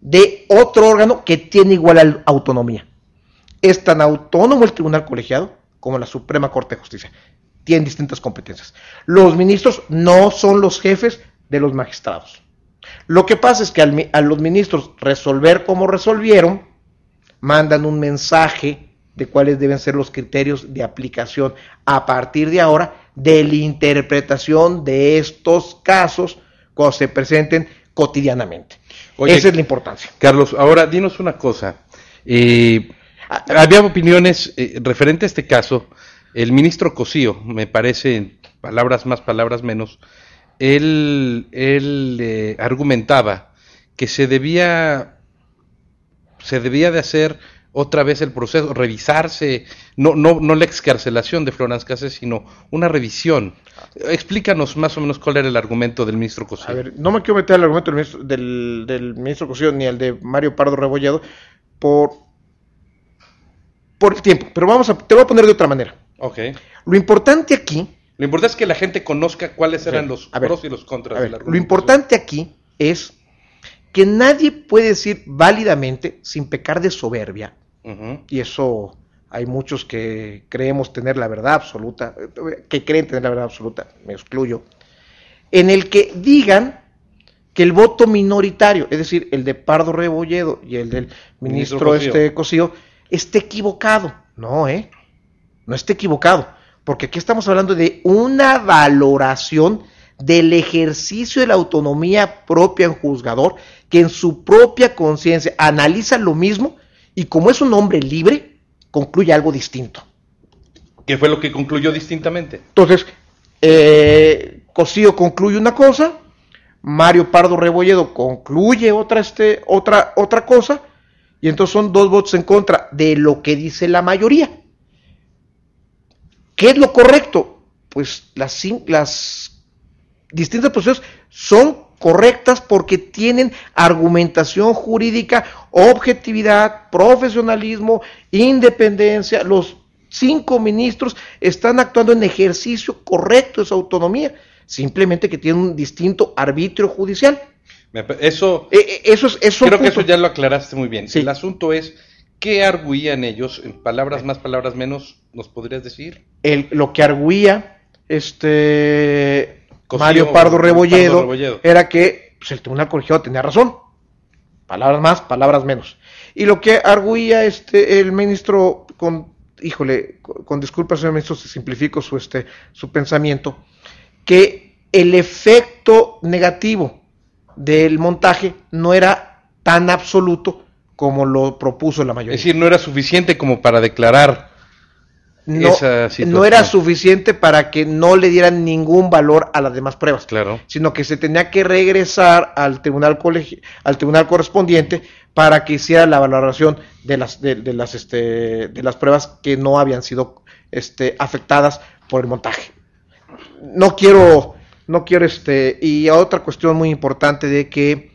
de otro órgano que tiene igual autonomía. Es tan autónomo el tribunal colegiado como la Suprema Corte de Justicia. Tienen distintas competencias. Los ministros no son los jefes de los magistrados. Lo que pasa es que a los ministros resolver como resolvieron, mandan un mensaje de cuáles deben ser los criterios de aplicación a partir de ahora de la interpretación de estos casos cuando se presenten cotidianamente. Oye, esa es la importancia. Carlos, ahora dinos una cosa. Había opiniones referente a este caso. El ministro Cosío, me parece, palabras más, palabras menos, él argumentaba que se debía de hacer otra vez el proceso, revisarse, no la excarcelación de Florence Cassés, sino una revisión. Explícanos más o menos cuál era el argumento del ministro Cosío. A ver, no me quiero meter al argumento del ministro Cosío ni al de Mario Pardo Rebolledo por el tiempo, pero te lo voy a poner de otra manera. Okay. Lo importante aquí... Lo importante es que la gente conozca cuáles eran los pros y los contras del argumento. Lo importante aquí es que nadie puede decir válidamente, sin pecar de soberbia, y eso hay muchos que creemos tener la verdad absoluta, que creen tener la verdad absoluta, me excluyo, en el que digan que el voto minoritario, es decir, el de Pardo Rebolledo y el del ministro Cosío, esté equivocado. No, no esté equivocado, porque aquí estamos hablando de una valoración del ejercicio de la autonomía propia en juzgador, que en su propia conciencia analiza lo mismo y como es un hombre libre, concluye algo distinto. ¿Qué fue lo que concluyó distintamente? Entonces, Cosío concluye una cosa, Mario Pardo Rebolledo concluye otra cosa, y entonces son 2 votos en contra de lo que dice la mayoría. ¿Qué es lo correcto? Pues las distintas posiciones son correctas porque tienen argumentación jurídica, objetividad, profesionalismo, independencia. Los 5 ministros están actuando en ejercicio correcto de su autonomía, simplemente que tienen un distinto arbitrio judicial. Eso creo que eso ya lo aclaraste muy bien. Sí. El asunto es, ¿qué arguían ellos? En palabras más, palabras menos, ¿nos podrías decir? Lo que arguía Mario Pardo Rebolledo era que pues, el tribunal colegiado tenía razón. Palabras más, palabras menos. Y lo que arguía el ministro, con disculpas, señor ministro, se simplifico su pensamiento, que el efecto negativo del montaje no era tan absoluto como lo propuso la mayoría. Es decir, no era suficiente como para declarar esa situación. No era suficiente para que no le dieran ningún valor a las demás pruebas. Claro. Sino que se tenía que regresar al tribunal correspondiente para que hiciera la valoración de las pruebas que no habían sido afectadas por el montaje. No quiero y otra cuestión muy importante de que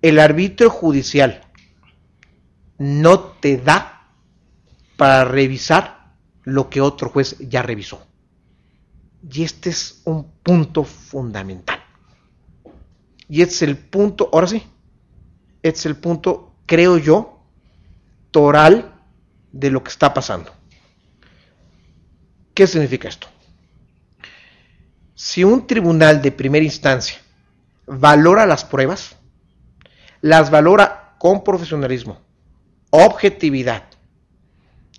el arbitrio judicial no te da para revisar lo que otro juez ya revisó. Y este es un punto fundamental. Y este es el punto, ahora sí, este es el punto, creo yo, toral de lo que está pasando. ¿Qué significa esto? Si un tribunal de primera instancia valora las pruebas, las valora con profesionalismo, objetividad,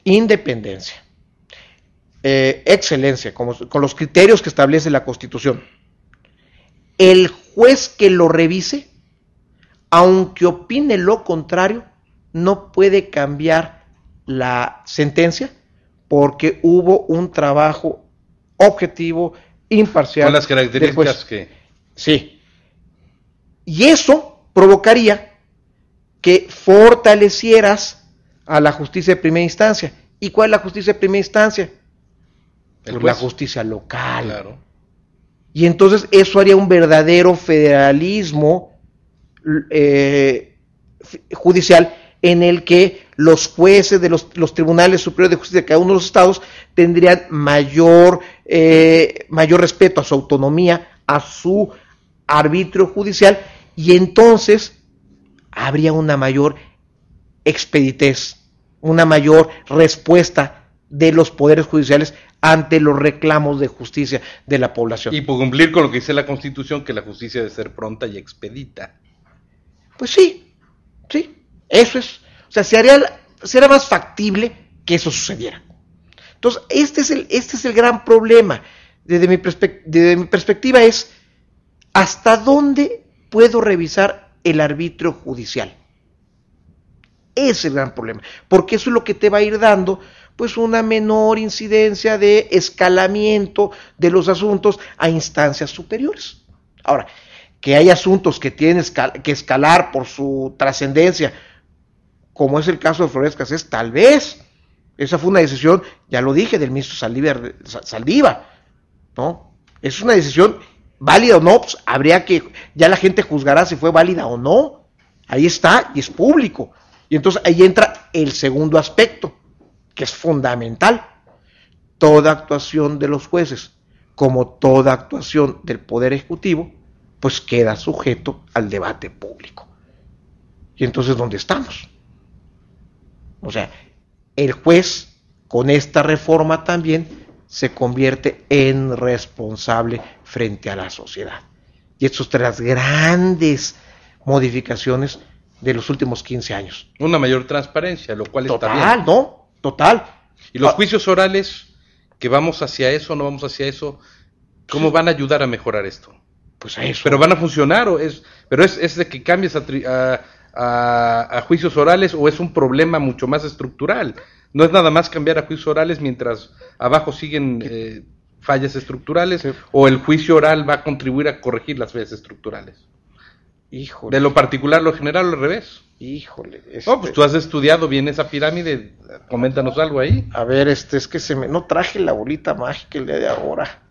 independencia, excelencia, con los criterios que establece la Constitución. El juez que lo revise, aunque opine lo contrario, no puede cambiar la sentencia porque hubo un trabajo objetivo, imparcial. Con las características que... Sí. Y eso provocaría que fortalecieras a la justicia de primera instancia. ¿Y cuál es la justicia de primera instancia? Pues la justicia local. Claro. Y entonces eso haría un verdadero federalismo judicial en el que los jueces de los tribunales superiores de justicia de cada uno de los estados tendrían mayor respeto a su autonomía, a su arbitrio judicial, y entonces habría una mayor expeditez, una mayor respuesta de los poderes judiciales ante los reclamos de justicia de la población. Y por cumplir con lo que dice la Constitución, que la justicia debe ser pronta y expedita. Pues sí, eso es. O sea, será más factible que eso sucediera. Entonces, este es el gran problema. Desde mi perspectiva es, ¿hasta dónde puedo revisar el arbitrio judicial? Ese es el gran problema, porque eso es lo que te va a ir dando pues una menor incidencia de escalamiento de los asuntos a instancias superiores. Ahora, que hay asuntos que tienen que escalar por su trascendencia, como es el caso de Flores Cassés, tal vez. Esa fue una decisión, ya lo dije, del ministro Saldívar, ¿no? Es una decisión válida o no, pues ya la gente juzgará si fue válida o no. Ahí está, y es público. Y entonces ahí entra el segundo aspecto, que es fundamental. Toda actuación de los jueces, como toda actuación del Poder Ejecutivo, pues queda sujeto al debate público. Y entonces, ¿dónde estamos? O sea, el juez, con esta reforma también, se convierte en responsable frente a la sociedad. Y esto es de las grandes modificaciones de los últimos 15 años. Una mayor transparencia, lo cual está bien. Total, ¿no? Total. Y los juicios orales, que vamos hacia eso, no vamos hacia eso, ¿cómo van a ayudar a mejorar esto? Pues a eso. Pero van a funcionar, pero es de que cambies a juicios orales, o es un problema mucho más estructural. No es nada más cambiar a juicios orales mientras abajo siguen fallas estructurales, sí. O el juicio oral va a contribuir a corregir las fallas estructurales. Híjole. De lo particular, lo general, al revés. Híjole. Pues tú has estudiado bien esa pirámide, coméntanos algo ahí. A ver, es que no traje la bolita mágica el día de ahora.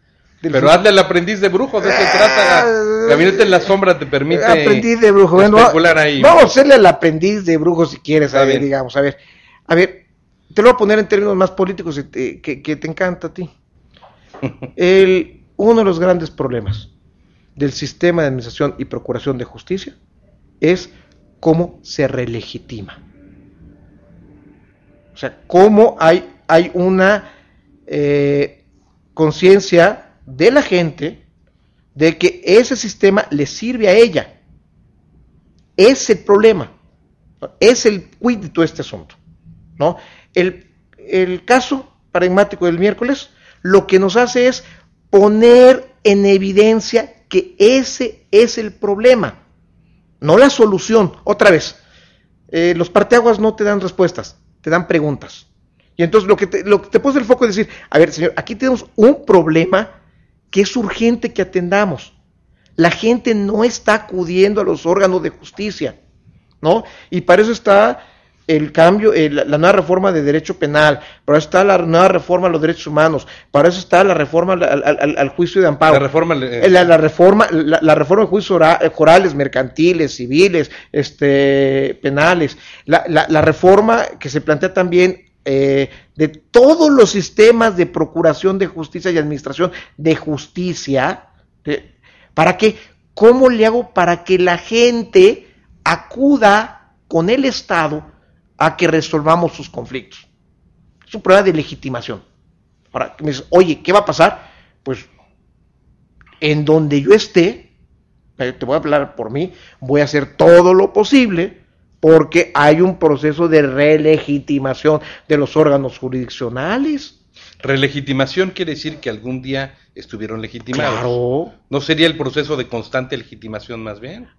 Pero hazle al aprendiz de brujo, de eso se trata. Gabinete en la Sombra te permite aprendiz de brujo. especular ahí. Vamos a hacerle al aprendiz de brujo si quieres, a ver, digamos, a ver, te lo voy a poner en términos más políticos que te encanta a ti. Uno de los grandes problemas del sistema de administración y procuración de justicia es cómo se relegitima. O sea, cómo hay una conciencia de la gente de que ese sistema le sirve a ella. Es el problema, es el quid de todo este asunto, ¿no? El caso paradigmático del miércoles lo que nos hace es poner en evidencia que ese es el problema, no la solución. Otra vez, los parteaguas no te dan respuestas, te dan preguntas. Y entonces lo que te pone el foco es decir, a ver, señor, aquí tenemos un problema que es urgente que atendamos. La gente no está acudiendo a los órganos de justicia, ¿no? Y para eso está el cambio, la nueva reforma de derecho penal, para eso está la nueva reforma a los derechos humanos, para eso está la reforma al juicio de amparo, la reforma de juicios orales, mercantiles, civiles, penales, la reforma que se plantea también de todos los sistemas de procuración de justicia y administración de justicia. ¿Para qué? ¿Cómo le hago para que la gente acuda con el Estado a que resolvamos sus conflictos? Es un problema de legitimación. Ahora, me dices, oye, ¿qué va a pasar? Pues, en donde yo esté, te voy a hablar por mí, voy a hacer todo lo posible porque hay un proceso de relegitimación de los órganos jurisdiccionales. Relegitimación quiere decir que algún día estuvieron legitimados. Claro. ¿No sería el proceso de constante legitimación más bien?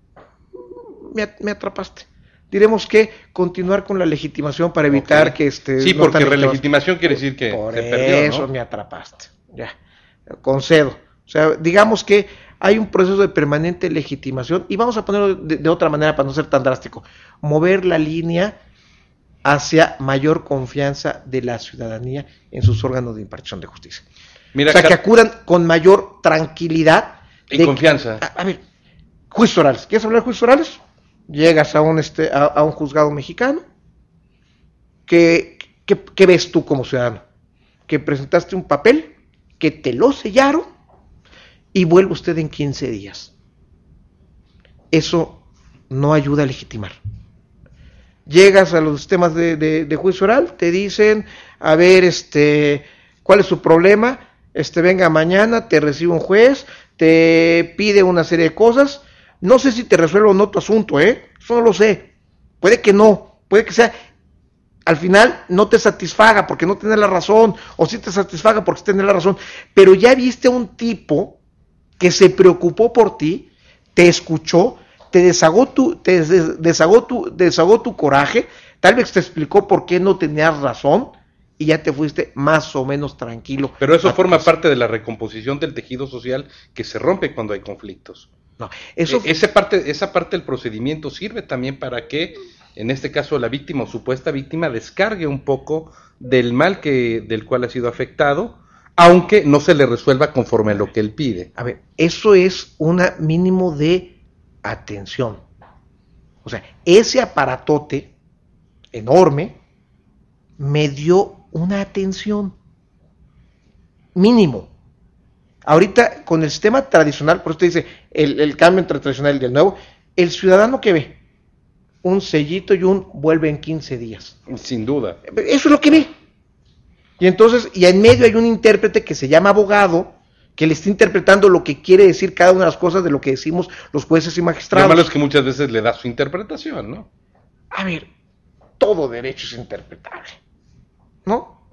Me atrapaste. diremos que continuar con la legitimación para evitar que Sí, no porque tan relegitimación quiere decir que por se perdió, eso ¿no? me atrapaste, ya, concedo. O sea, digamos que hay un proceso de permanente legitimación y vamos a ponerlo de otra manera para no ser tan drástico, mover la línea hacia mayor confianza de la ciudadanía en sus órganos de impartición de justicia. Mira, O sea, que acudan con mayor tranquilidad y confianza. A ver, juicios orales. ¿Quieres hablar de juicios orales? Llegas a un juzgado mexicano. ¿Qué ves tú como ciudadano? Que presentaste un papel, que te lo sellaron y vuelve usted en 15 días. Eso no ayuda a legitimar. Llegas a los sistemas de juicio oral, te dicen, a ver, ¿cuál es su problema? Venga mañana, te recibe un juez, te pide una serie de cosas. No sé si te resuelve o no tu asunto, eso no lo sé. Puede que no, puede que sea, al final no te satisfaga porque no tienes la razón, o sí te satisfaga porque tienes la razón, pero ya viste a un tipo que se preocupó por ti, te escuchó, te desahogó tu coraje, tal vez te explicó por qué no tenías razón, y ya te fuiste más o menos tranquilo. Pero eso forma parte de la recomposición del tejido social que se rompe cuando hay conflictos. No, eso... esa parte del procedimiento sirve también para que, en este caso, la víctima o supuesta víctima descargue un poco del mal del cual ha sido afectado, aunque no se le resuelva conforme a lo que él pide. A ver, eso es un mínimo de atención. O sea, ese aparatote enorme me dio una atención mínimo. Ahorita con el sistema tradicional, por eso te dice el cambio entre el tradicional y el nuevo, el ciudadano que ve un sellito y un vuelve en 15 días. Sin duda. Eso es lo que ve. Y entonces, y en medio hay un intérprete que se llama abogado, que le está interpretando lo que quiere decir cada una de las cosas de lo que decimos los jueces y magistrados. Lo malo es que muchas veces le da su interpretación, ¿no? A ver, todo derecho es interpretable, ¿no?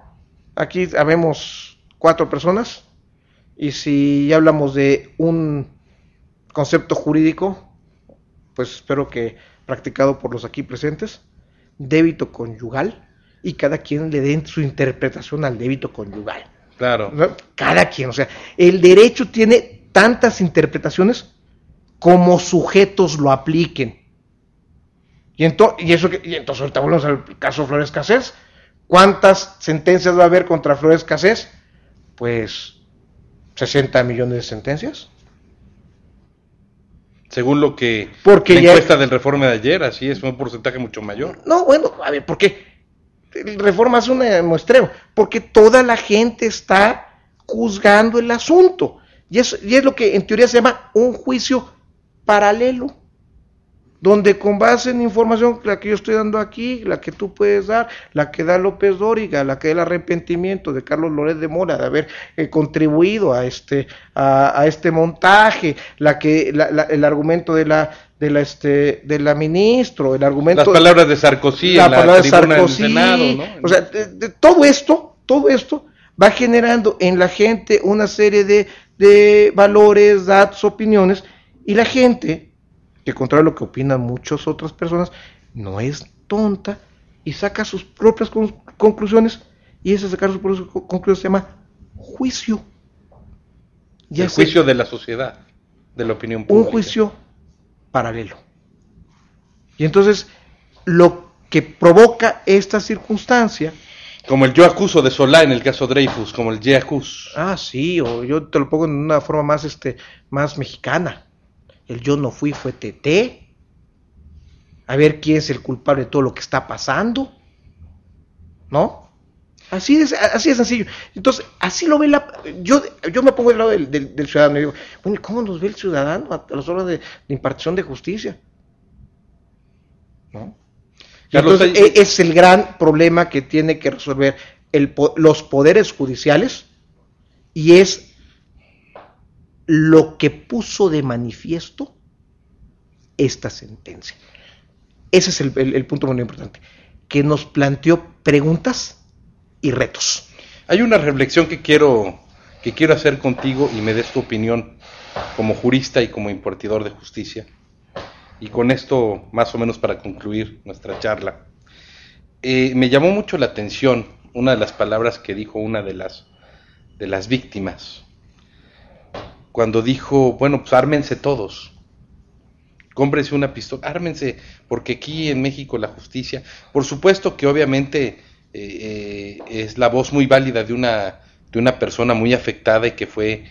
Aquí habemos 4 personas, y si ya hablamos de un concepto jurídico, pues espero que practicado por los aquí presentes, débito conyugal, y cada quien le dé su interpretación al débito conyugal. Claro. ¿No? Cada quien, o sea, el derecho tiene tantas interpretaciones como sujetos lo apliquen. Y entonces ahorita volvemos al caso Flores Cassés. ¿Cuántas sentencias va a haber contra Flores Cassés? Pues 60 millones de sentencias. Según lo que Porque la encuesta del Reforma de ayer, así es un porcentaje mucho mayor. No, bueno, a ver, ¿por qué? El Reforma hace un muestreo, porque toda la gente está juzgando el asunto, y es lo que en teoría se llama un juicio paralelo, donde con base en información, la que yo estoy dando aquí, la que tú puedes dar, la que da López Dóriga, la que da el arrepentimiento de Carlos Loret de Mola de haber contribuido a este montaje, el argumento de la ministro, el argumento, las palabras de Sarkozy, la en la palabra de tribuna Sarkozy, del Senado, ¿no? O sea, todo esto va generando en la gente una serie de valores, datos, opiniones, y la gente, que contrario a lo que opinan muchas otras personas, no es tonta y saca sus propias conclusiones, y ese sacar sus propias conclusiones se llama juicio. El juicio de la sociedad, de la opinión pública. Un juicio paralelo. Y entonces, lo que provoca esta circunstancia... Como el yo acuso de Solá en el caso Dreyfus, como el je accuse. Ah, sí, o yo te lo pongo en una forma más mexicana. El yo no fui, fue Teté. A ver quién es el culpable de todo lo que está pasando, ¿no? Así de sencillo. Entonces, así lo ve yo me pongo del lado del ciudadano y digo, bueno, ¿cómo nos ve el ciudadano a las horas de impartición de justicia? ¿No? Carlos, entonces, es el gran problema que tiene que resolver los poderes judiciales, y es lo que puso de manifiesto esta sentencia. Ese es el punto muy importante, que nos planteó preguntas y retos. Hay una reflexión que quiero hacer contigo y me des tu opinión como jurista y como impartidor de justicia. Y con esto, más o menos para concluir nuestra charla, me llamó mucho la atención una de las palabras que dijo una de las víctimas, cuando dijo, bueno, pues ármense todos, cómprense una pistola, ármense, porque aquí en México la justicia, por supuesto que obviamente es la voz muy válida de una persona muy afectada y que fue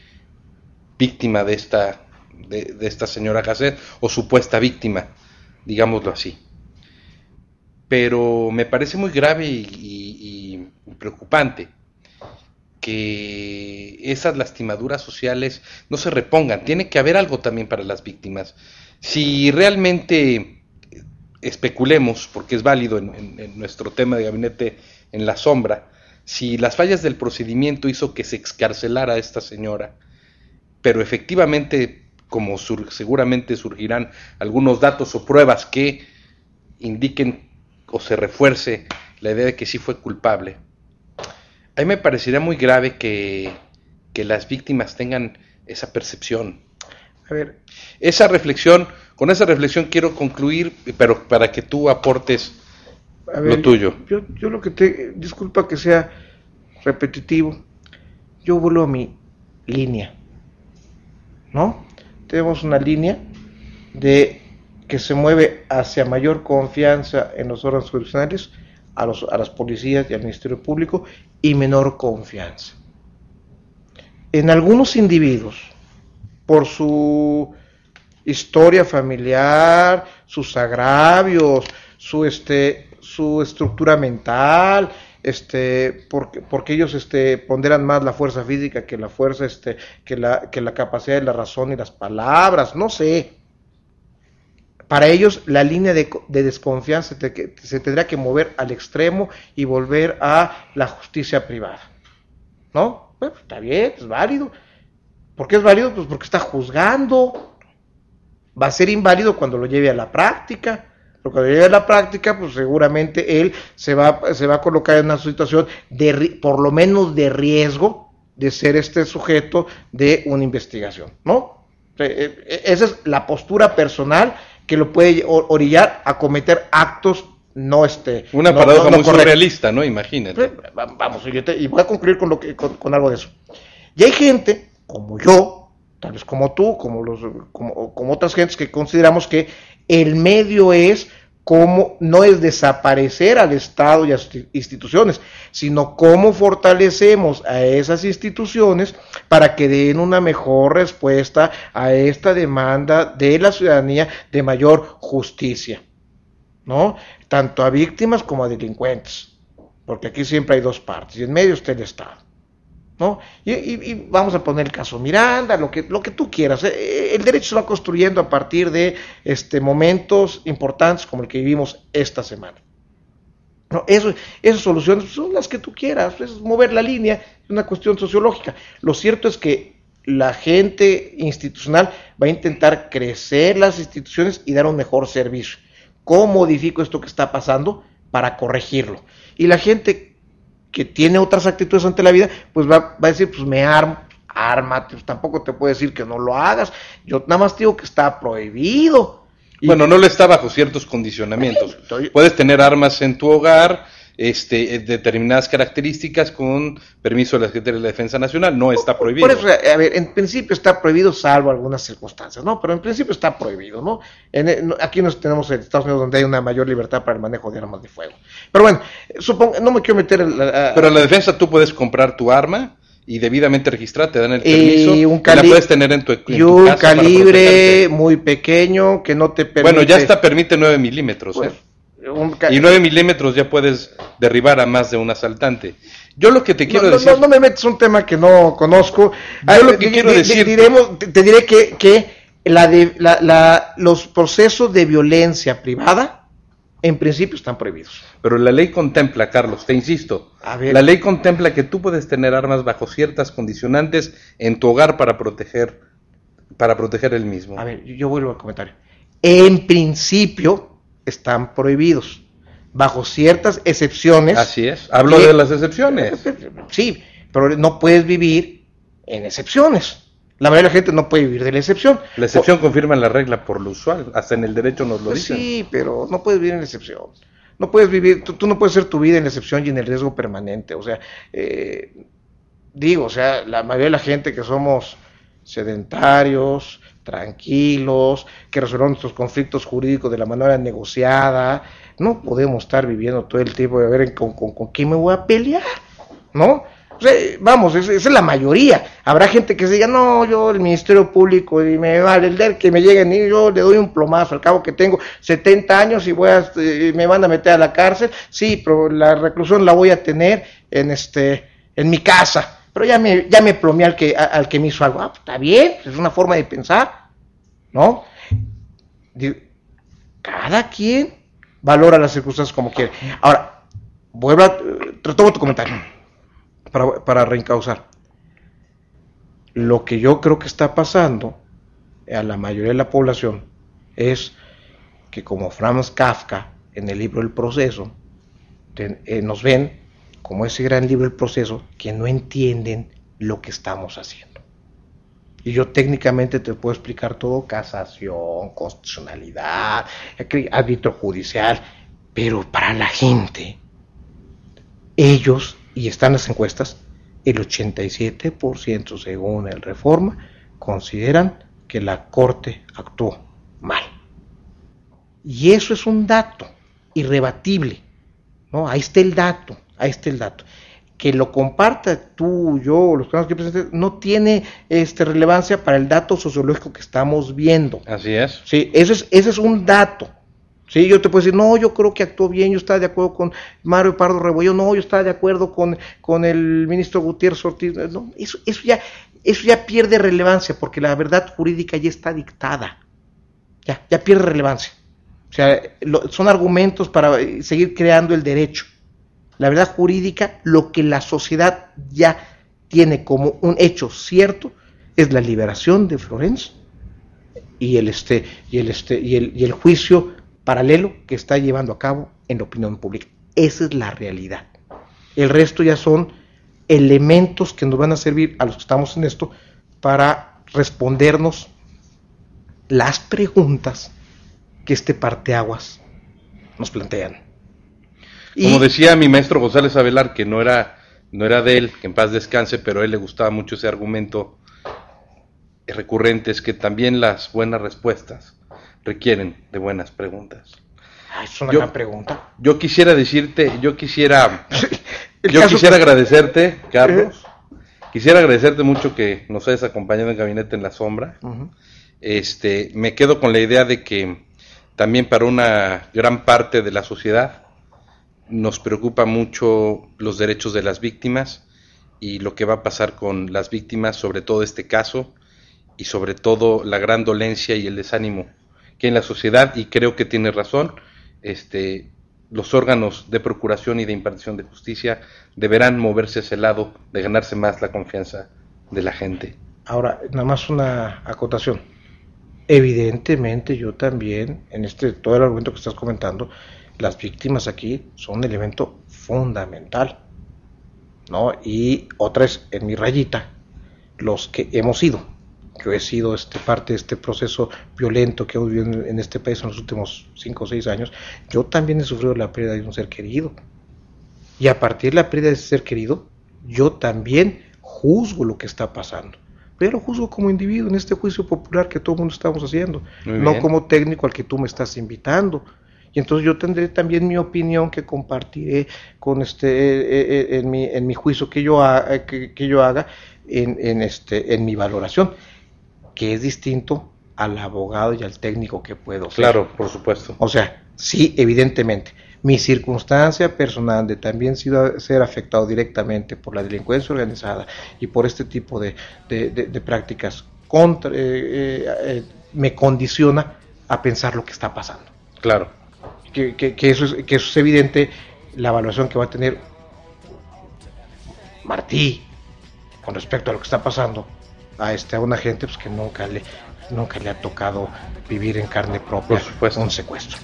víctima de esta señora Gasset, o supuesta víctima, digámoslo así. Pero me parece muy grave y preocupante que esas lastimaduras sociales no se repongan. Tiene que haber algo también para las víctimas. Si realmente especulemos, porque es válido en nuestro tema de Gabinete en la Sombra, si las fallas del procedimiento hizo que se excarcelara a esta señora, pero efectivamente, como seguramente surgirán algunos datos o pruebas que indiquen o se refuerce la idea de que sí fue culpable, a mí me parecería muy grave que las víctimas tengan esa percepción. A ver, con esa reflexión quiero concluir, pero para que tú aportes lo tuyo. Yo lo que disculpa que sea repetitivo, yo vuelvo a mi línea, ¿no? Tenemos una línea que se mueve hacia mayor confianza en los órganos jurisdiccionales, a las policías y al Ministerio Público, y menor confianza. En algunos individuos, por su historia familiar, sus agravios, su estructura mental, porque ellos ponderan más la fuerza física que la fuerza, que la capacidad de la razón y las palabras, no sé. Para ellos la línea de desconfianza se tendrá que mover al extremo y volver a la justicia privada, ¿no? Bueno, está bien, es válido. ¿Por qué es válido? Pues porque está juzgando. Va a ser inválido cuando lo lleve a la práctica. Pero cuando llegue a la práctica, pues seguramente él se va a colocar en una situación por lo menos de riesgo de ser sujeto de una investigación, ¿no? Esa es la postura personal que lo puede orillar a cometer actos una paradoja muy surrealista, ¿no? Imagínate. Vamos, y voy a concluir con algo de eso. Y hay gente como yo, tal vez como tú, como otras gentes, que consideramos que el medio no es desaparecer al Estado y a sus instituciones, sino cómo fortalecemos a esas instituciones para que den una mejor respuesta a esta demanda de la ciudadanía de mayor justicia, ¿no? Tanto a víctimas como a delincuentes, porque aquí siempre hay dos partes, y en medio está el Estado, ¿no? Y vamos a poner el caso Miranda, lo que tú quieras. El derecho se va construyendo a partir de momentos importantes como el que vivimos esta semana, ¿no? Esas soluciones son las que tú quieras, es mover la línea, es una cuestión sociológica. Lo cierto es que la gente institucional va a intentar crecer las instituciones y dar un mejor servicio. ¿Cómo modifico esto que está pasando para corregirlo? Y la gente que tiene otras actitudes ante la vida, pues va a decir, pues ármate, pues tampoco te puedo decir que no lo hagas, yo nada más digo que está prohibido. Bueno, no lo está bajo ciertos condicionamientos. Puedes tener armas en tu hogar, determinadas características, con permiso de la Secretaría de la Defensa Nacional, no está prohibido. Por eso, a ver, en principio está prohibido salvo algunas circunstancias, ¿no? Pero en principio está prohibido, ¿no? Aquí tenemos en Estados Unidos donde hay una mayor libertad para el manejo de armas de fuego. Pero bueno, no me quiero meter Pero en la defensa tú puedes comprar tu arma y debidamente registrada, te dan el permiso y la puedes tener en tu casa. Y un calibre muy pequeño que no te permite... Bueno, ya hasta permite 9 milímetros, pues, y 9 milímetros ya puedes derribar a más de un asaltante. Yo lo que te quiero decir... No me metes un tema que no conozco. Yo lo que quiero decir... Te diré que los procesos de violencia privada en principio están prohibidos. Pero la ley contempla, Carlos, te insisto, la ley contempla que tú puedes tener armas bajo ciertas condicionantes en tu hogar para proteger el mismo. A ver, yo vuelvo al comentario. En principio están prohibidos, bajo ciertas excepciones. Así es, de las excepciones. Sí, pero no puedes vivir en excepciones. La mayoría de la gente no puede vivir de la excepción. La excepción confirma la regla por lo usual, hasta en el derecho nos lo dicen. Sí, pero no puedes vivir en la excepción. No puedes vivir, tú no puedes hacer tu vida en la excepción y en el riesgo permanente. O sea, la mayoría de la gente que somos sedentarios, tranquilos, que resolvemos nuestros conflictos jurídicos de la manera negociada, no podemos estar viviendo todo el tiempo de ver con quién me voy a pelear, ¿no? O sea, vamos, esa es la mayoría. Habrá gente que se diga, no, yo el Ministerio Público y me vale el der que me lleguen y yo le doy un plomazo, al cabo que tengo 70 años y me van a meter a la cárcel. Sí, pero la reclusión la voy a tener en mi casa. Pero ya me plomeé al que me hizo algo. Está bien, es una forma de pensar, ¿no? Cada quien valora las circunstancias como quiere. Ahora, retomo tu comentario para reencauzar. Lo que yo creo que está pasando a la mayoría de la población es que, como Franz Kafka en el libro El Proceso, nos ven como ese gran libro El Proceso, que no entienden lo que estamos haciendo. Y yo técnicamente te puedo explicar todo: casación, constitucionalidad, árbitro judicial, pero para la gente, ellos, y están las encuestas, el 87% según el Reforma consideran que la Corte actuó mal. Y eso es un dato irrebatible, ¿no? Ahí está el dato. Que lo comparta tú, yo, los que presentes, no tiene relevancia para el dato sociológico que estamos viendo. Así es. Sí, ese es un dato. Sí, yo te puedo decir, no, yo creo que actuó bien, yo estaba de acuerdo con Mario Pardo Rebollo, no, yo estaba de acuerdo con el ministro Gutiérrez Ortiz. No, eso ya pierde relevancia, porque la verdad jurídica ya está dictada. Ya pierde relevancia. O sea, son argumentos para seguir creando el derecho. La verdad jurídica, lo que la sociedad ya tiene como un hecho cierto, es la liberación de Florencio y el juicio paralelo que está llevando a cabo en la opinión pública. Esa es la realidad. El resto ya son elementos que nos van a servir a los que estamos en esto para respondernos las preguntas que parteaguas nos plantean. Como decía mi maestro González Avelar, que no era de él, que en paz descanse, pero a él le gustaba mucho ese argumento recurrente, es que también las buenas respuestas requieren de buenas preguntas. Es una gran pregunta. Yo quisiera agradecerte, Carlos. Quisiera agradecerte mucho que nos hayas acompañado en Gabinete en la Sombra. Uh-huh. Me quedo con la idea de que también para una gran parte de la sociedad nos preocupa mucho los derechos de las víctimas y lo que va a pasar con las víctimas, sobre todo este caso, y sobre todo la gran dolencia y el desánimo que hay en la sociedad, y creo que tiene razón. Los órganos de procuración y de impartición de justicia deberán moverse hacia el lado de ganarse más la confianza de la gente. Ahora, nada más una acotación. Evidentemente yo también, en todo el argumento que estás comentando, las víctimas aquí son un elemento fundamental, ¿no? Y otra es, en mi rayita, los que hemos ido. Yo he sido parte de este proceso violento que hemos vivido en este país en los últimos 5 o 6 años. Yo también he sufrido la pérdida de un ser querido. Y a partir de la pérdida de ese ser querido, yo también juzgo lo que está pasando. Pero juzgo como individuo en este juicio popular que todo el mundo estamos haciendo. No como técnico al que tú me estás invitando. Y entonces yo tendré también mi opinión que compartiré con en mi juicio que yo haga en mi valoración, que es distinto al abogado y al técnico que puedo ser. Claro, por supuesto. O sea, sí, evidentemente, mi circunstancia personal de también ser afectado directamente por la delincuencia organizada y por este tipo de prácticas me condiciona a pensar lo que está pasando. Claro. Que eso es evidente, la evaluación que va a tener Martí con respecto a lo que está pasando a una gente pues que nunca le ha tocado vivir en carne propia un secuestro.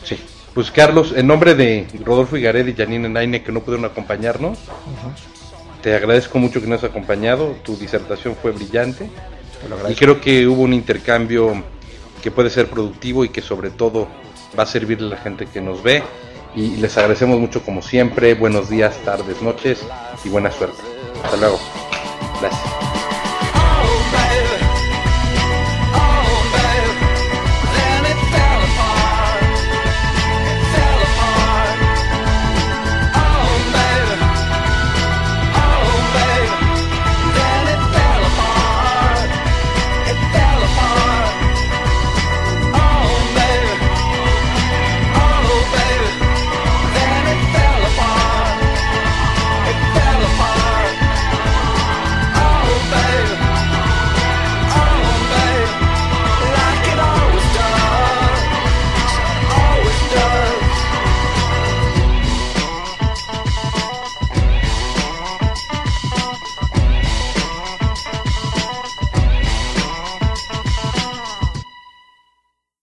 Sí. Pues Carlos, en nombre de Rodolfo Higared y Janine Naine, que no pudieron acompañarnos, te agradezco mucho que nos hayas acompañado. Tu disertación fue brillante Y creo que hubo un intercambio que puede ser productivo y que sobre todo va a servirle a la gente que nos ve. Y les agradecemos mucho como siempre. Buenos días, tardes, noches y buena suerte. Hasta luego. Gracias.